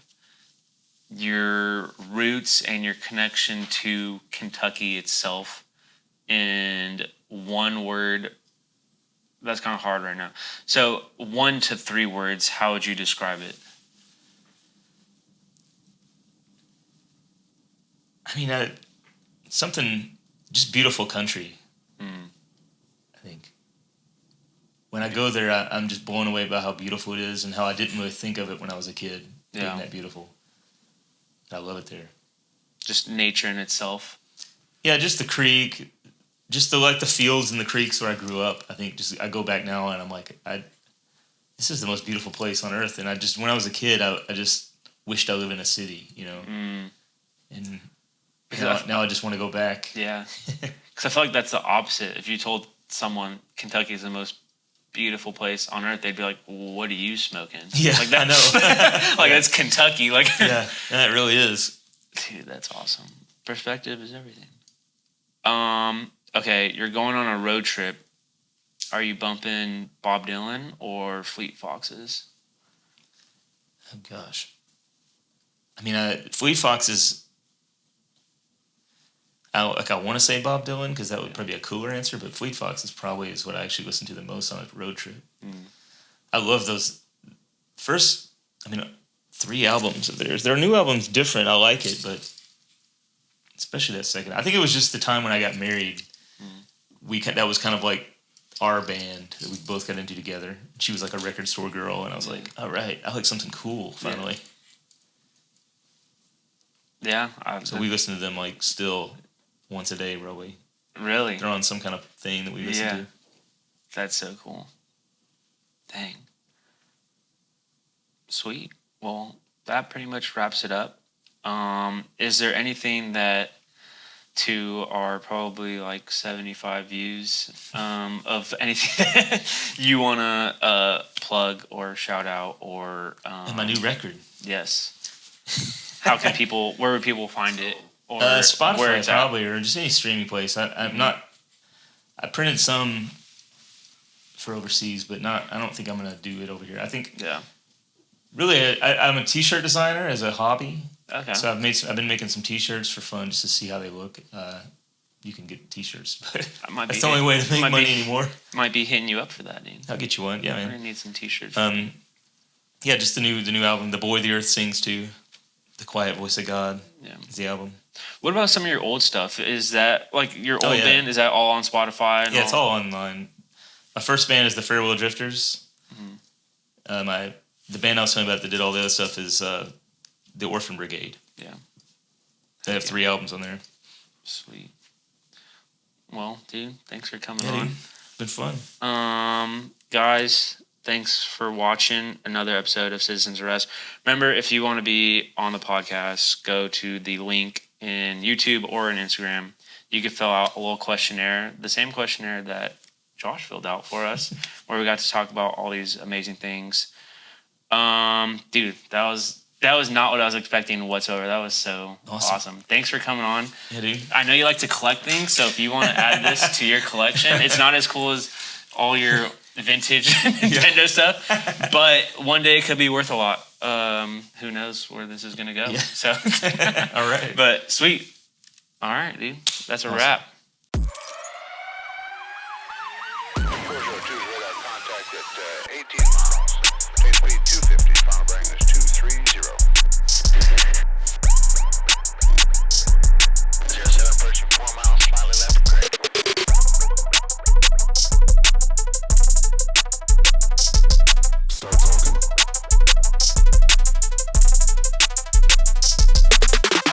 your roots and your connection to Kentucky itself in one word, that's kind of hard right now. So 1 to 3 words, how would you describe it? I mean, something just beautiful country. I think when I go there, I'm just blown away by how beautiful it is and how I didn't really think of it when I was a kid. Being that beautiful. I love it there. Just nature in itself. Yeah, just the creek, just the fields and the creeks where I grew up. I think I go back now and I'm like, this is the most beautiful place on earth. And when I was a kid, I just wished I lived in a city, And now I just want to go back. Yeah, because I feel like that's the opposite. If you told someone Kentucky is the most beautiful place on earth, they'd be like, "What are you smoking?" Yeah, like that, I know. like that's Kentucky. Like, yeah, it really is. Dude, that's awesome. Perspective is everything. Okay, you're going on a road trip. Are you bumping Bob Dylan or Fleet Foxes? Oh gosh. I mean, Fleet Foxes. I want to say Bob Dylan because that would probably be a cooler answer, but Fleet Foxes probably is what I actually listen to the most on a road trip. I love those first. I mean, 3 albums of theirs. Their new album's different. I like it, but especially that second. I think it was just the time when I got married. That was kind of like our band that we both got into together. She was like a record store girl, and I was like, all right, I like something cool finally. Yeah. So we listen to them like still once a day, probably. Really? They're on some kind of thing that we listen to. That's so cool. Dang. Sweet. Well, that pretty much wraps it up. Is there anything that to our probably like 75 views of anything that you want to plug or shout out or... and my new record. Yes. How can people... Where would people find it? Or Spotify where it's probably, or just any streaming place. I'm not... I printed some for overseas, but I don't think I'm going to do it over here. I think... Yeah. Really, I'm a t-shirt designer as a hobby. Okay. So I've been making some t-shirts for fun just to see how they look. You can get t-shirts, but that's the only way to make money anymore. Might be hitting you up for that, dude. I'll get you one. Yeah, man. We're gonna need some t-shirts. Yeah, just the new album, "The Boy the Earth Sings To," "The Quiet Voice of God." Yeah, is the album. What about some of your old stuff? Is that like your old band? Is that all on Spotify? It's all online. My first band is the Farewell Drifters. The band I was talking about that did all the other stuff is the Orphan Brigade. Yeah. They have 3 albums on there. Sweet. Well, dude, thanks for coming on. Dude, been fun. Guys, thanks for watching another episode of Citizens Arrest. Remember, if you want to be on the podcast, go to the link in YouTube or in Instagram. You can fill out a little questionnaire, the same questionnaire that Josh filled out for us, where we got to talk about all these amazing things. Dude, that was That was not what I was expecting whatsoever. That was so awesome. Thanks for coming on. Yeah, dude. I know you like to collect things, so if you want to add this to your collection, it's not as cool as all your vintage Nintendo stuff, but one day it could be worth a lot. Who knows where this is going to go. Yeah. So, All right. But sweet. All right, dude. That's a wrap. 402 radar contact at 18 miles. Take speed 250, final bearing is 230. 07 approaching 4 miles.